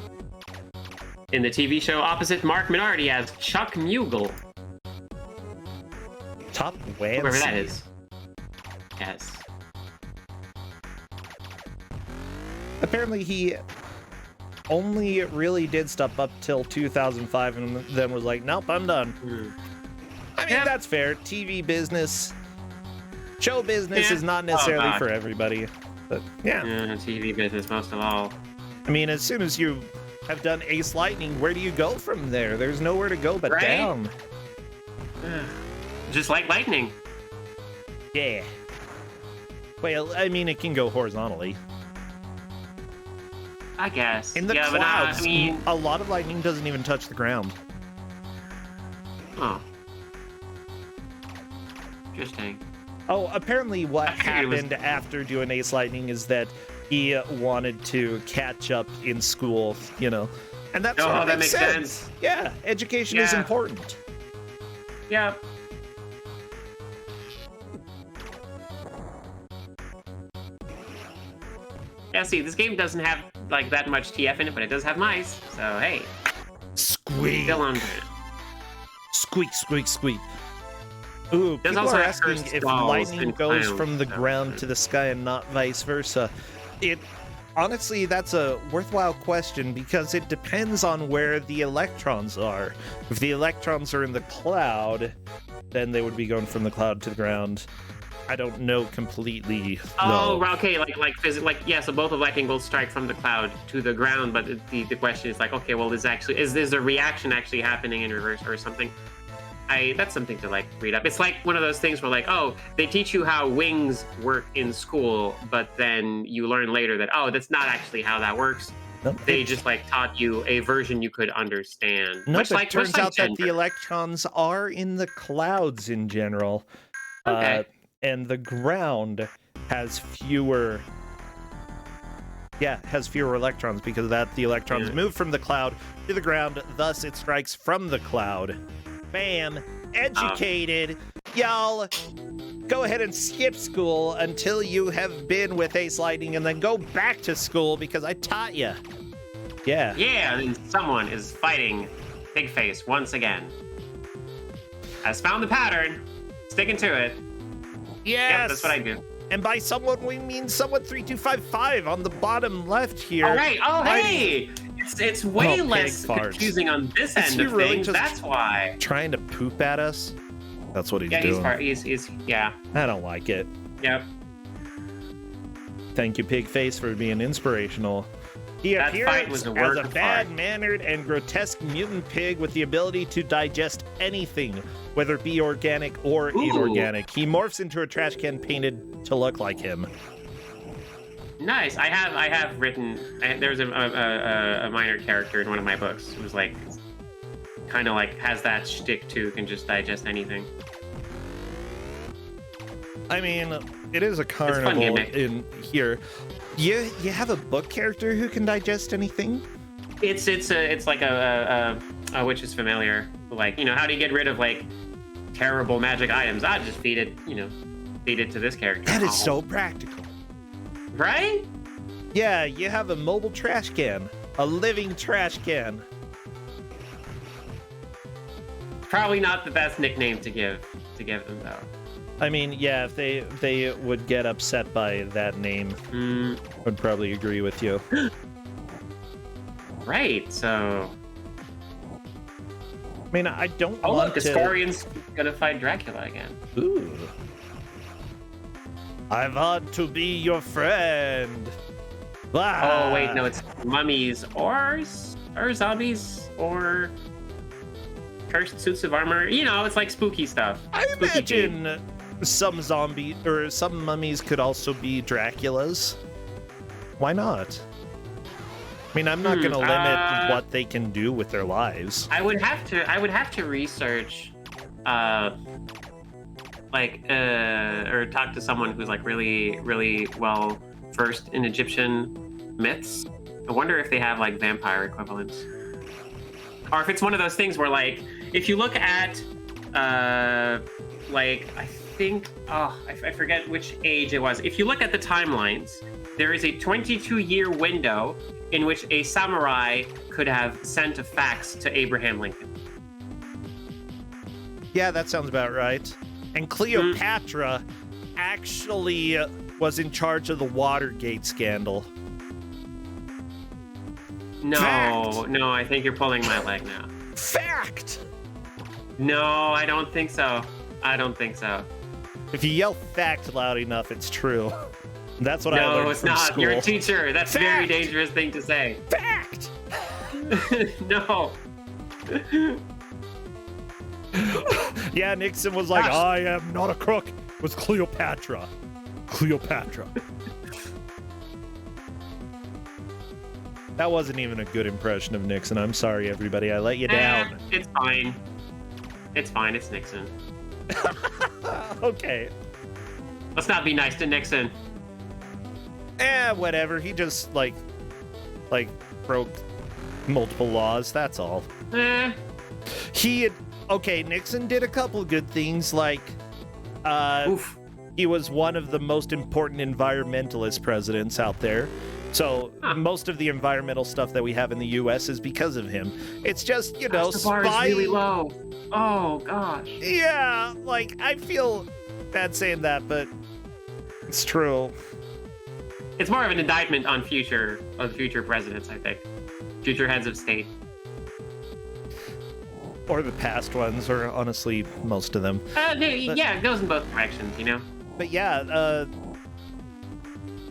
TV show opposite Mark Minardi as Chuck Mughal.
Top Wansey.
Whoever that is. Yes.
Apparently he only really did stuff up till 2005 and then was like, nope, I'm done. I mean, that's fair. TV business, show business is not necessarily for everybody. But yeah.
TV business most of all.
I mean, as soon as you have done Ace Lightning, where do you go from there? There's nowhere to go but down.
Just like lightning.
Yeah. Well, I mean, it can go horizontally.
I guess.
In the clouds, a lot of lightning doesn't even touch the ground.
Oh. Interesting.
Oh, apparently what happened after doing Ace Lightning is that he wanted to catch up in school, you know. And that sort of makes sense. Yeah, education is important.
Yeah. Yeah, see, this game doesn't have like that much TF in it, but it does have mice. So hey,
squeak.
Still on it.
Squeak, squeak, squeak. Ooh, people are asking if lightning goes from the ground to the sky and not vice versa. Honestly, that's a worthwhile question because it depends on where the electrons are. If the electrons are in the cloud, then they would be going from the cloud to the ground. I don't know completely.
Oh, okay, so both of lightning bolts strike from the cloud to the ground, but the question is like, okay, well, is a reaction actually happening in reverse or something? That's something to like read up. It's like one of those things where like, oh, they teach you how wings work in school, but then you learn later that, oh, that's not actually how that works. Nope. They just like taught you a version you could understand.
No, it turns out that the electrons are in the clouds in general.
Okay.
And the ground has fewer electrons because of that. The electrons move from the cloud to the ground, thus it strikes from the cloud. Bam! Educated! Y'all, go ahead and skip school until you have been with Ace Lightning and then go back to school because I taught you. Yeah.
Yeah, and someone is fighting Pigface once again. Has found the pattern, sticking to it.
Yes!
Yep, that's what I do.
And by someone, we mean someone 3255 on the bottom left here.
All right. Oh, hey! It's way less confusing on this end of things. That's why.
Trying to poop at us? That's what he's doing.
He's yeah.
I don't like it.
Yep.
Thank you, Pigface, for being inspirational. He
That fight
appears
was a
as
work
a
of art.
bad-mannered and grotesque mutant pig with the ability to digest anything, whether it be organic or inorganic. He morphs into a trash can painted to look like him.
Nice. I have written. There's a minor character in one of my books who's like, kind of like has that shtick too. Can just digest anything.
I mean, it is a carnival in here. You have a book character who can digest anything?
It's like a witch's familiar. Like, you know, how do you get rid of like terrible magic items? I just feed it to this character.
That is so practical.
Right?
Yeah, you have a mobile trash can, a living trash can.
Probably not the best nickname to give them though.
I mean, yeah, if they would get upset by that name, I'd probably agree with you.
Right, so...
I mean, I don't
want
want
look, Ascorian's gonna fight Dracula again.
Ooh. I've had to be your friend. Ah.
Oh, wait, no, it's mummies or zombies or cursed suits of armor. You know, it's like spooky stuff.
I imagine some zombie or some mummies could also be Draculas. Why not? I mean, I'm not going to limit what they can do with their lives.
I would have to research, or talk to someone who's like really, really well versed in Egyptian myths. I wonder if they have like vampire equivalents, or if it's one of those things where like if you look at, like I think, I forget which age it was. If you look at the timelines, there is a 22-year window in which a samurai could have sent a fax to Abraham Lincoln.
Yeah, that sounds about right. And Cleopatra actually was in charge of the Watergate scandal.
No,
Fact.
No, I think you're pulling my leg now.
Fact!
No, I don't think so. I don't think so.
If you yell fact loud enough, it's true. That's what I learned
No, it's
from
not.
school.
You're a teacher. That's
Fact.
a very dangerous thing to say.
Fact!
No.
Yeah, Nixon was like,
Gosh.
I am not a crook. It was Cleopatra. Cleopatra. That wasn't even a good impression of Nixon. I'm sorry, everybody. I let you down.
It's fine. It's fine. It's Nixon.
Okay.
Let's not be nice to Nixon.
Whatever. He just, like broke multiple laws. That's all. Okay, Nixon did a couple good things, like,
Oof.
he was one of the most important environmentalist presidents out there. So most of the environmental stuff that we have in the U.S. is because of him. It's just, you know,
The bar is really low. Oh, gosh.
Yeah, like, I feel bad saying that, but it's true.
It's more of an indictment on future presidents, I think. Future heads of state.
Or the past ones, or honestly, most of them.
Yeah, it goes in both directions, you know?
But yeah,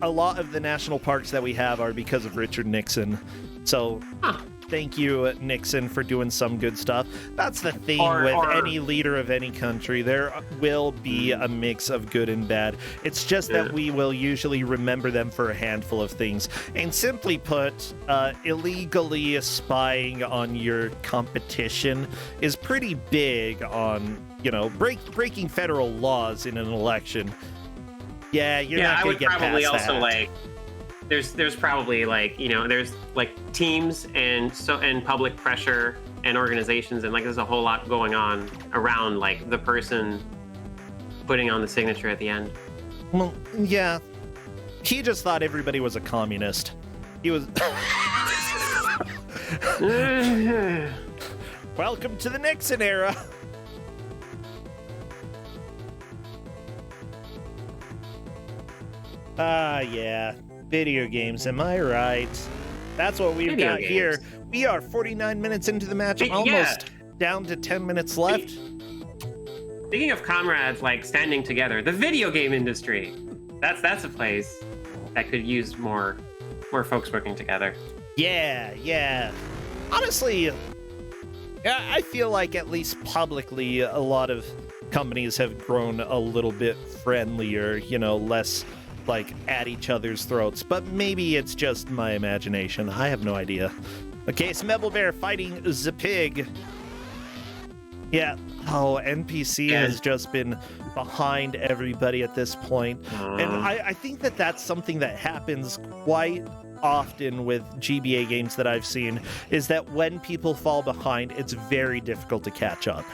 a lot of the national parks that we have are because of Richard Nixon. So thank you, Nixon, for doing some good stuff. That's the thing with any leader of any country. There will be a mix of good and bad. It's just that we will usually remember them for a handful of things. And simply put, illegally spying on your competition is pretty big on, you know, breaking federal laws in an election. Yeah, you're not going to get past that.
I would probably also, like, there's probably, like, you know, there's, like, teams and public pressure and organizations, and, like, there's a whole lot going on around, like, the person putting on the signature at the end.
Well, yeah. He just thought everybody was a communist. He was... Welcome to the Nixon era. Yeah. Video games, am I right? That's what we've got here. We are 49 minutes into the match, almost down to 10 minutes left.
Speaking of comrades, like, standing together, the video game industry. That's a place that could use more folks working together.
Yeah. Honestly, yeah, I feel like at least publicly, a lot of companies have grown a little bit friendlier, less like at each other's throats. But maybe it's just my imagination. I have no idea. Okay, Smebble Bear fighting the pig. Yeah. Oh, NPC has just been behind everybody at this point. And I think that that's something that happens quite often with GBA games that I've seen, is that when people fall behind, it's very difficult to catch up.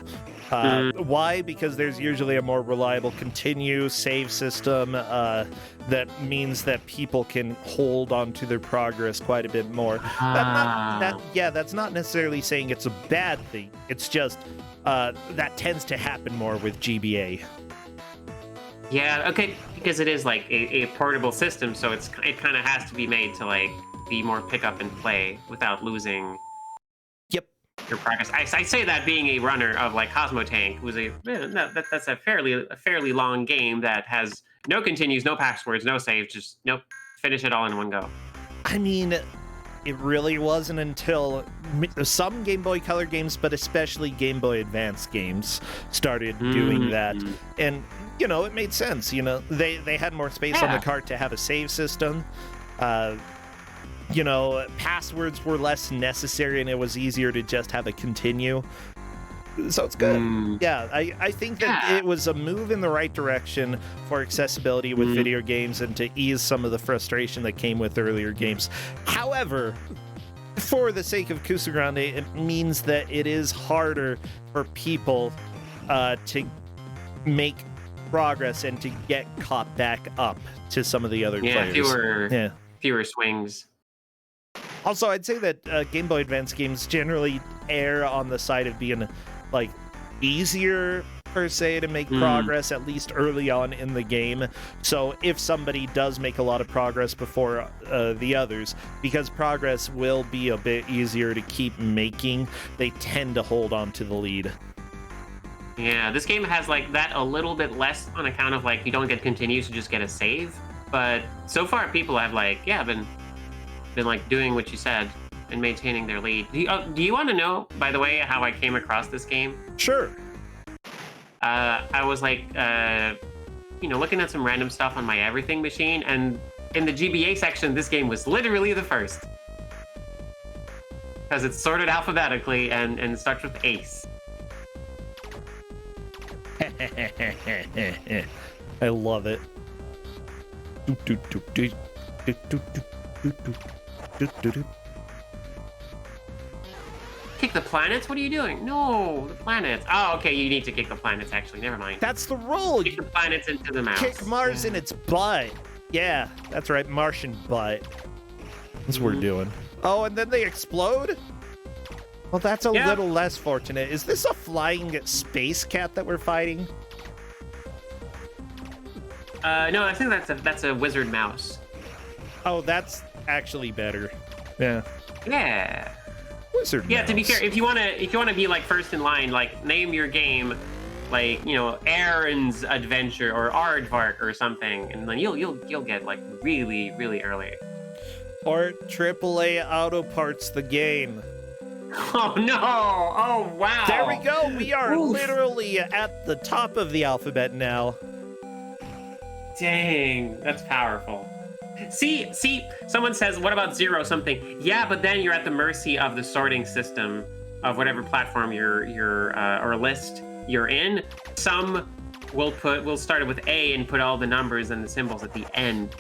Why? Because there's usually a more reliable continue save system that means that people can hold on to their progress quite a bit more. That's not necessarily saying it's a bad thing. It's just that tends to happen more with GBA.
Yeah, okay, because it is like a portable system, so it kind of has to be made to like be more pick up and play without losing your progress. I say that being a runner of like Cosmo Tank, who's that's a fairly long game that has no continues, no passwords, no saves, just finish it all in one go.
I mean, it really wasn't until some Game Boy Color games, but especially Game Boy Advance games, started doing that. And, it made sense. They had more space on the cart to have a save system. Passwords were less necessary, and it was easier to just have a continue. So it's good. Yeah, I think that it was a move in the right direction for accessibility with video games and to ease some of the frustration that came with earlier games. However, for the sake of Kuso6rande, it means that it is harder for people to make progress and to get caught back up to some of the other players.
Fewer swings.
Also, I'd say that Game Boy Advance games generally err on the side of being like easier per se to make progress, at least early on in the game. So if somebody does make a lot of progress before the others, because progress will be a bit easier to keep making, they tend to hold on to the lead.
Yeah, this game has like that a little bit less on account of like you don't get continues, you just get a save. But so far people have like been like doing what you said and maintaining their lead. Do you want to know, by the way, how I came across this game?
Sure.
I was like, looking at some random stuff on my everything machine, and in the GBA section, this game was literally the first. Because it's sorted alphabetically and starts with Ace.
I love it.
Kick the planets? What are you doing? No, the planets. Oh, okay, you need to kick the planets, actually. Never mind.
That's the rule.
Kick the planets into the mouse.
Kick Mars in its butt. Yeah, that's right, Martian butt. That's what we're doing. Oh, and then they explode? Well, that's a little less fortunate. Is this a flying space cat that we're fighting?
No, I think that's a wizard mouse.
Oh, that's actually better. Yeah.
Yeah.
Wizard
Yeah,
mouse.
to be fair, if you wanna be like first in line, like name your game like, Aaron's Adventure or Aardvark or something, and then you'll get like really, really early.
Or AAA Auto Parts the game.
Oh no! Oh wow!
There we go. We are literally at the top of the alphabet now.
Dang, that's powerful. See, someone says, what about Zero something? Yeah, but then you're at the mercy of the sorting system of whatever platform or list you're in. Some will start it with A and put all the numbers and the symbols at the end.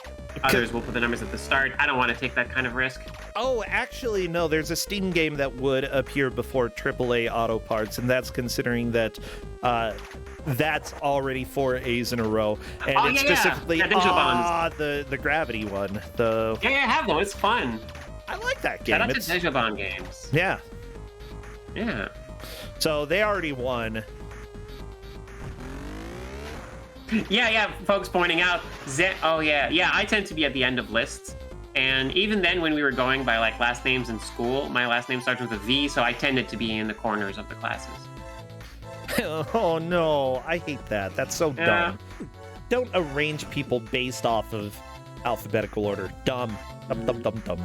Others will put the numbers at the start. I don't want to take that kind of risk.
Oh, actually, no. There's a Steam game that would appear before AAA Auto Parts, and that's considering that that's already 4 A's in a row. And it's specifically the Gravity one.
Yeah, I have them. It's fun.
I like that game.
Shout out to Digimon games.
Yeah.
Yeah.
So they already won.
Yeah, folks pointing out. I tend to be at the end of lists. And even then, when we were going by like last names in school, my last name starts with a V, so I tended to be in the corners of the classes.
Oh no, I hate that. That's so dumb. Don't arrange people based off of alphabetical order. Dumb. Dumb.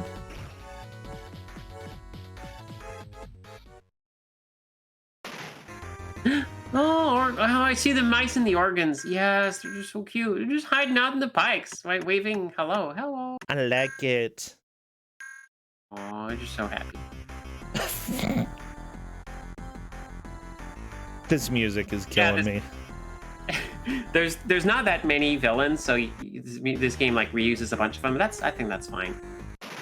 I see the mice and the organs. Yes, they're just so cute. They're just hiding out in the pikes, right? Waving hello, hello.
I like it.
Oh, they're just so happy.
This music is killing me.
There's not that many villains, so this game like reuses a bunch of them. I think that's fine.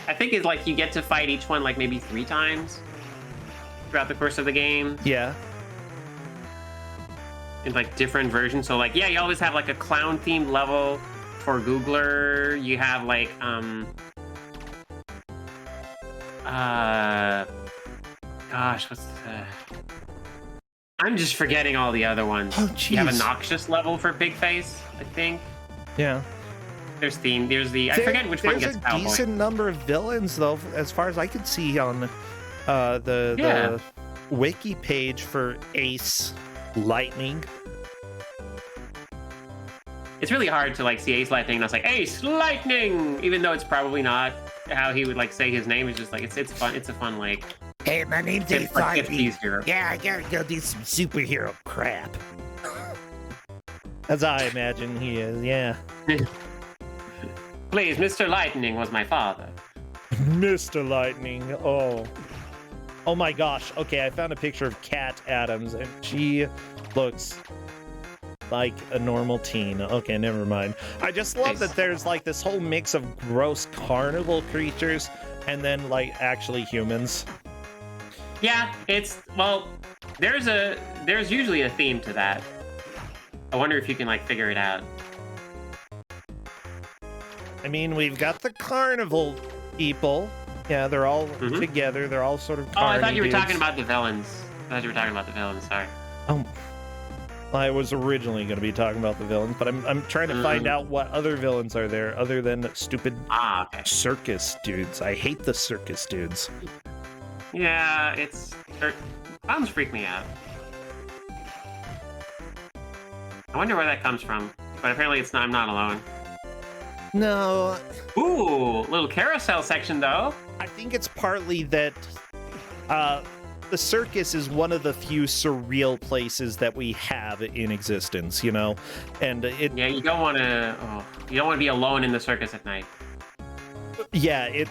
I think it's like you get to fight each one like maybe 3 times throughout the course of the game.
Yeah.
In like different versions. So like, yeah, you always have like a clown themed level for Googler. You have like gosh, what's the... I'm just forgetting all the other ones.
Oh, geez.
You have a noxious level for Big Face, I think.
Yeah.
There's I forget which one gets
There's a decent number of villains, though, as far as I can see on the wiki page for Ace Lightning.
It's really hard to like see Ace Lightning and I was like, Ace Lightning! Even though it's probably not how he would like say his name. It's just like, it's fun. It's a fun, like...
Hey, my name's Ace Lightning.
Hero.
Yeah, I gotta go do some superhero crap. That's how I imagine he is, yeah.
Please, Mr. Lightning was my father.
Mr. Lightning, oh. Oh my gosh, okay, I found a picture of Kat Adams, and she looks like a normal teen. Okay, never mind. I just love that there's like this whole mix of gross carnival creatures and then like actually humans.
Yeah, well, there's usually a theme to that. I wonder if you can like figure it out.
I mean, we've got the carnival people. Yeah, they're all together. They're all sort of
Oh, I thought you were
dudes.
talking about the villains. Sorry.
Oh, I was originally going to be talking about the villains, but I'm trying to find out what other villains are there other than stupid circus dudes. I hate the circus dudes.
Yeah, clowns freak me out. I wonder where that comes from, but apparently I'm not alone.
No.
Ooh, little carousel section though.
I think it's partly that the circus is one of the few surreal places that we have in existence, you know, and
yeah, you don't want to be alone in the circus at night.
Yeah,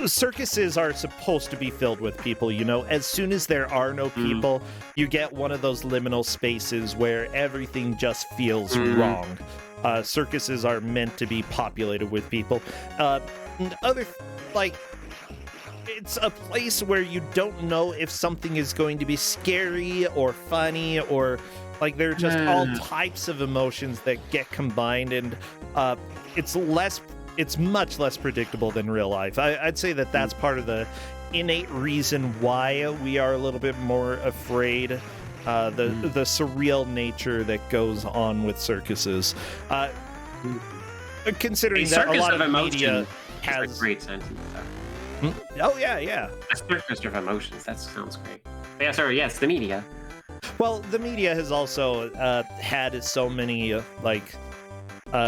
circuses are supposed to be filled with people, you know. As soon as there are no people, you get one of those liminal spaces where everything just feels wrong. Circuses are meant to be populated with people. It's a place where you don't know if something is going to be scary or funny or like there are just all types of emotions that get combined, and it's much less predictable than real life. I'd say that that's part of the innate reason why we are a little bit more afraid. The surreal nature that goes on with circuses. Considering that a lot of media has
a great sentence.
Oh yeah.
A circus of emotions. That sounds great. Yeah, sorry. Yes, the media.
Well, the media has also had so many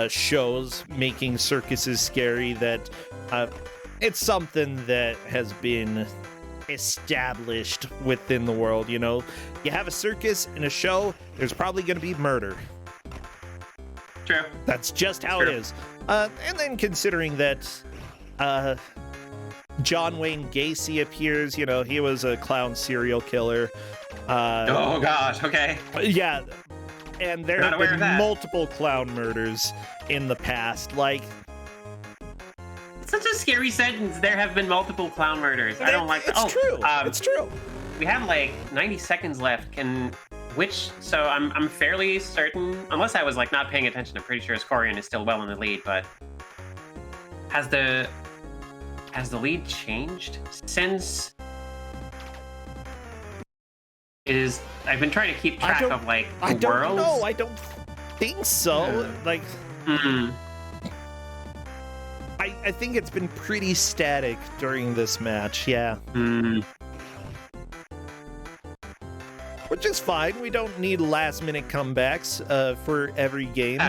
shows making circuses scary that it's something that has been established within the world. You know, you have a circus in a show, there's probably going to be murder.
True.
That's just how it is. And then considering that John Wayne Gacy appears, you know, he was a clown serial killer.
Oh gosh, okay.
Yeah, and there have been multiple clown murders in the past. Like,
it's such a scary sentence. There have been multiple clown murders. I don't like that.
It's true. It's true.
We have like 90 seconds left. So I'm fairly certain, unless I was like not paying attention, I'm pretty sure Ascorian is still well in the lead, but has the lead changed since I've been trying to keep track of like the
I don't
worlds.
know. I don't think so. I think it's been pretty static during this match. Yeah. Which is fine. We don't need last-minute comebacks for every game.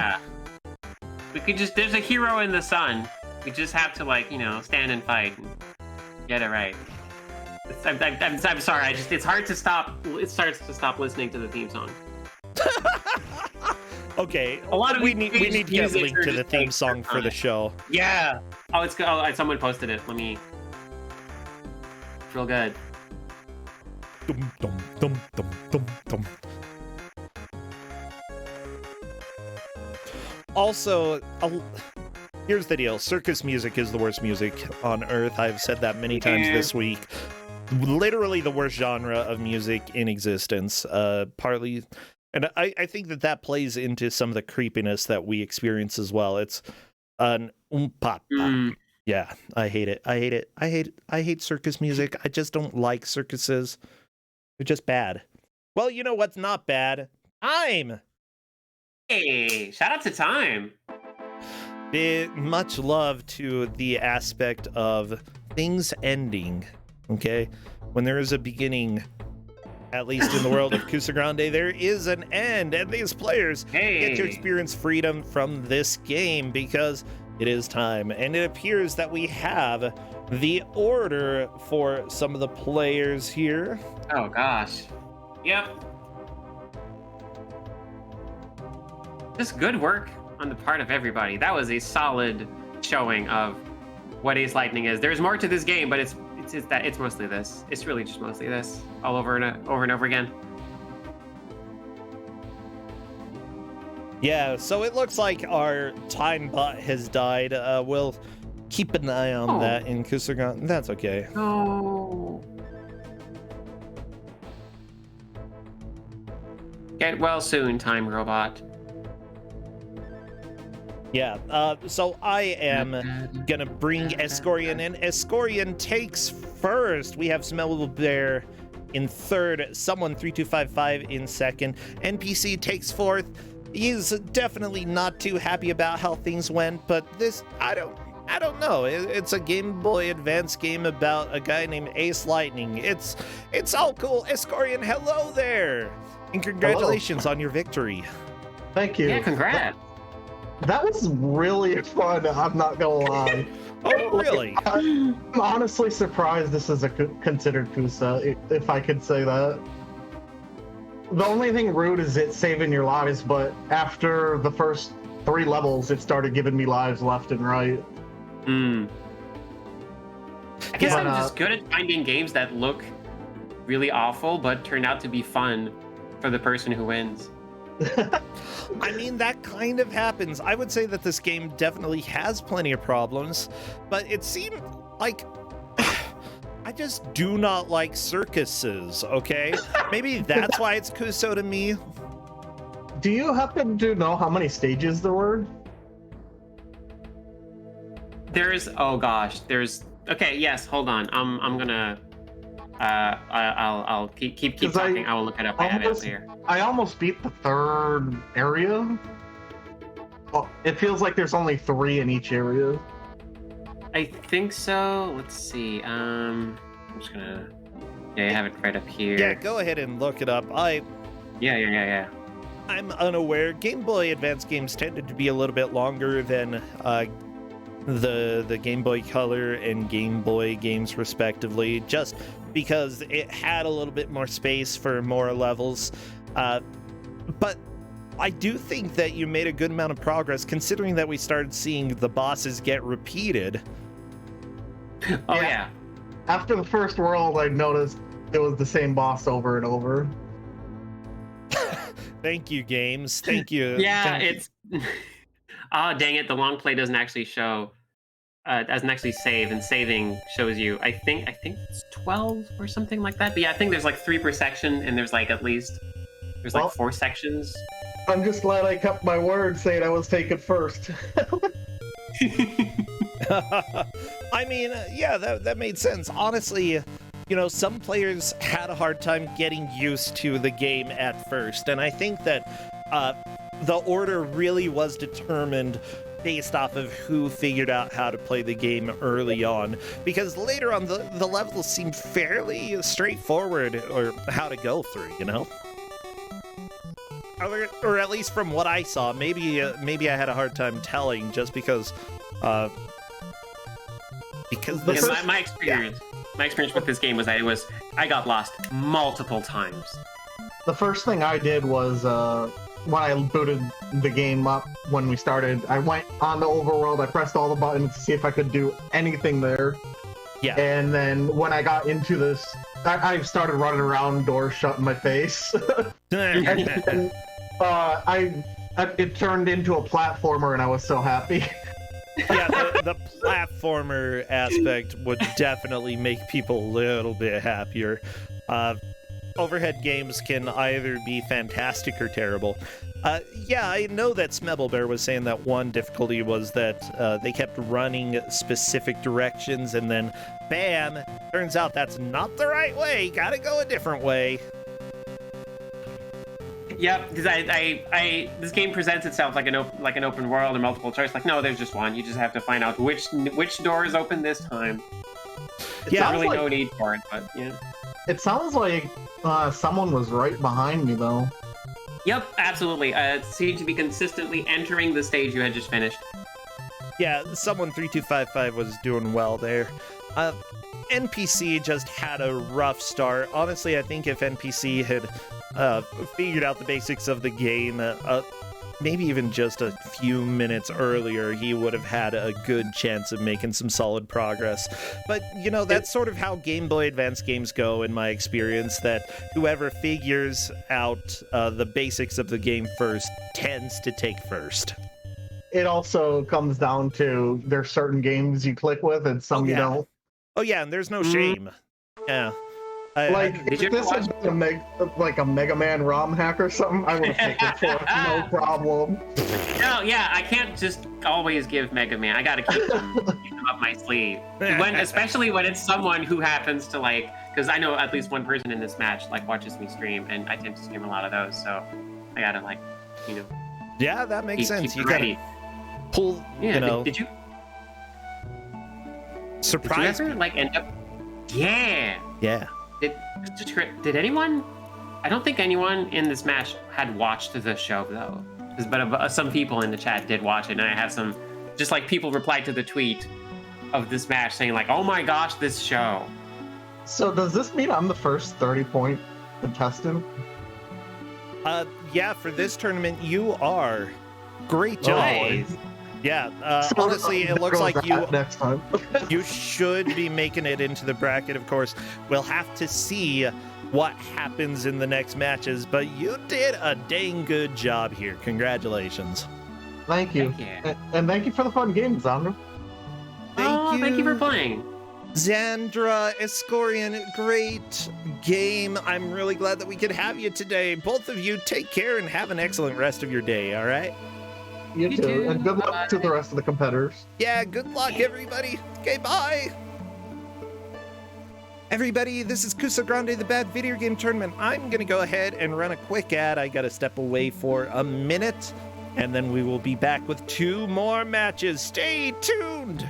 We could there's a hero in the sun. We just have to, like, you know, stand and fight and get it right. I'm sorry. It's hard to stop. It starts to stop listening to the theme song.
Okay,
A lot of
we need to get
music
linked to
are
the
just,
theme
like,
song for the
iconic.
show.
Yeah. Oh, it's good. Oh, someone posted it. Let me. It's real good.
Dum, dum, dum, dum, dum, dum. Also, here's the deal. Circus music is the worst music on Earth. I've said that many times this week. Literally the worst genre of music in existence. Partly, and I think that plays into some of the creepiness that we experience as well. It's an pa. Yeah, I hate it. I hate it. I hate circus music. I just don't like circuses. They're just bad. Well, you know what's not bad? Time.
Hey, shout out to Time.
Much love to the aspect of things ending. Okay, when there is a beginning, at least in the world of Kuso6rande, there is an end, and these players get to experience freedom from this game because it is time. And it appears that we have the order for some of the players here.
Oh gosh. Yep. Just good work on the part of everybody. That was a solid showing of what Ace Lightning is. There's more to this game, but it's mostly this. It's really just mostly this, all over and over again.
Yeah, so it looks like our time bot has died. We'll keep an eye on that in Kuso6rande. That's okay.
No. Get well soon, Time Robot.
Yeah, so I am gonna bring Escorian in. Escorian takes first. We have Smellable Bear in third, Someone 3255 in second. NPC takes fourth. He's definitely not too happy about how things went, but this, I don't know. It's a Game Boy Advance game about a guy named Ace Lightning. It's all cool. Escorian, hello there, and congratulations on your victory.
Thank you.
Yeah, congrats.
That was really fun, I'm not gonna lie.
Oh, really?
I'm honestly surprised this is considered Kusa, if I could say that. The only thing rude is it saving your lives, but after the first 3 levels, it started giving me lives left and right.
I guess
Yeah,
I'm just good at finding games that look really awful, but turn out to be fun for the person who wins.
I mean, that kind of happens. I would say that this game definitely has plenty of problems, but it seemed like I just do not like circuses, okay? Maybe that's why it's Kuso to me.
Do you happen to know how many stages there were?
Okay, yes, hold on. I'm gonna I'll keep talking. I will look it up. I have it here.
I almost beat the 3rd area. Well, it feels like there's only 3 in each area.
I think so. Let's see. I'm just gonna. Yeah, I have it right up here.
Yeah, go ahead and look it up.
Yeah.
I'm unaware. Game Boy Advance games tended to be a little bit longer than the Game Boy Color and Game Boy games respectively, just because it had a little bit more space for more levels. But I do think that you made a good amount of progress, considering that we started seeing the bosses get repeated.
Oh yeah.
After the first world, I noticed it was the same boss over and over.
Thank you, games. Thank you.
Yeah,
Thank you.
Dang it, the long play doesn't actually show. Doesn't actually save, and saving shows you. I think it's 12 or something like that. But yeah, I think there's like 3 per section, and there's like 4 sections.
I'm just glad I kept my word saying I was taken first.
I mean, yeah, that made sense. Honestly, you know, some players had a hard time getting used to the game at first, and I think that the order really was determined based off of who figured out how to play the game early on, because later on the levels seemed fairly straightforward, or how to go through, you know? Or at least from what I saw. Maybe I had a hard time telling, just because my
experience with this game was that I got lost multiple times.
The first thing I did was when I booted the game up when we started, I went on the overworld, I pressed all the buttons to see if I could do anything there.
Yeah.
And then when I got into this, I started running around, doors shut in my face. And it turned into a platformer, and I was so happy.
Yeah, the platformer aspect would definitely make people a little bit happier. Overhead games can either be fantastic or terrible. Yeah, I know that Smebelbear was saying that one difficulty was that they kept running specific directions, and then, bam, turns out that's not the right way. Gotta go a different way.
Yep, because I this game presents itself like an open world and multiple choice. Like, no, there's just one. You just have to find out which door is open this time.
Yeah,
There's really no need for it, but yeah.
It sounds like someone was right behind me, though.
Yep, absolutely. It seemed to be consistently entering the stage you had just finished.
Yeah, someone 3255 was doing well there. NPC just had a rough start. Honestly, I think if NPC had figured out the basics of the game, maybe even just a few minutes earlier, he would have had a good chance of making some solid progress. But, you know, that's sort of how Game Boy Advance games go, in my experience, that whoever figures out the basics of the game first tends to take first.
It also comes down to there's certain games you click with and some you don't.
Oh, yeah, and there's no shame. Yeah.
Like, if this had been a Mega Man ROM hack or something, I would have taken it for no problem.
No, yeah, I can't just always give Mega Man. I gotta keep them up my sleeve. Especially when it's someone who happens to like, because I know at least one person in this match like watches me stream, and I tend to stream a lot of those, so I gotta like, you know.
Yeah, that makes sense.
Keep
You gotta pull,
yeah,
you know.
Did you
surprise
ever like end up? Yeah.
Yeah.
Did anyone? I don't think anyone in this match had watched the show though. But some people in the chat did watch it, and I have some, just like people replied to the tweet of this match saying like, "Oh my gosh, this show."
So does this mean I'm the first 30-point contestant?
Yeah, for this tournament you are. Great job.
Nice.
Yeah, honestly, it looks like you
next time.
you should be making it into the bracket, of course. We'll have to see what happens in the next matches, but you did a dang good job here. Congratulations.
Thank you. And thank you for the fun game, Zandra.
Thank you for playing.
Zandra, Escorian, great game. I'm really glad that we could have you today. Both of you take care and have an excellent rest of your day, all right?
You too. And good luck to the rest of the competitors.
Yeah, good luck, everybody. Okay, bye. Everybody, this is Kuso6rande, the Bad Video Game Tournament. I'm going to go ahead and run a quick ad. I got to step away for a minute, and then we will be back with 2 more matches. Stay tuned.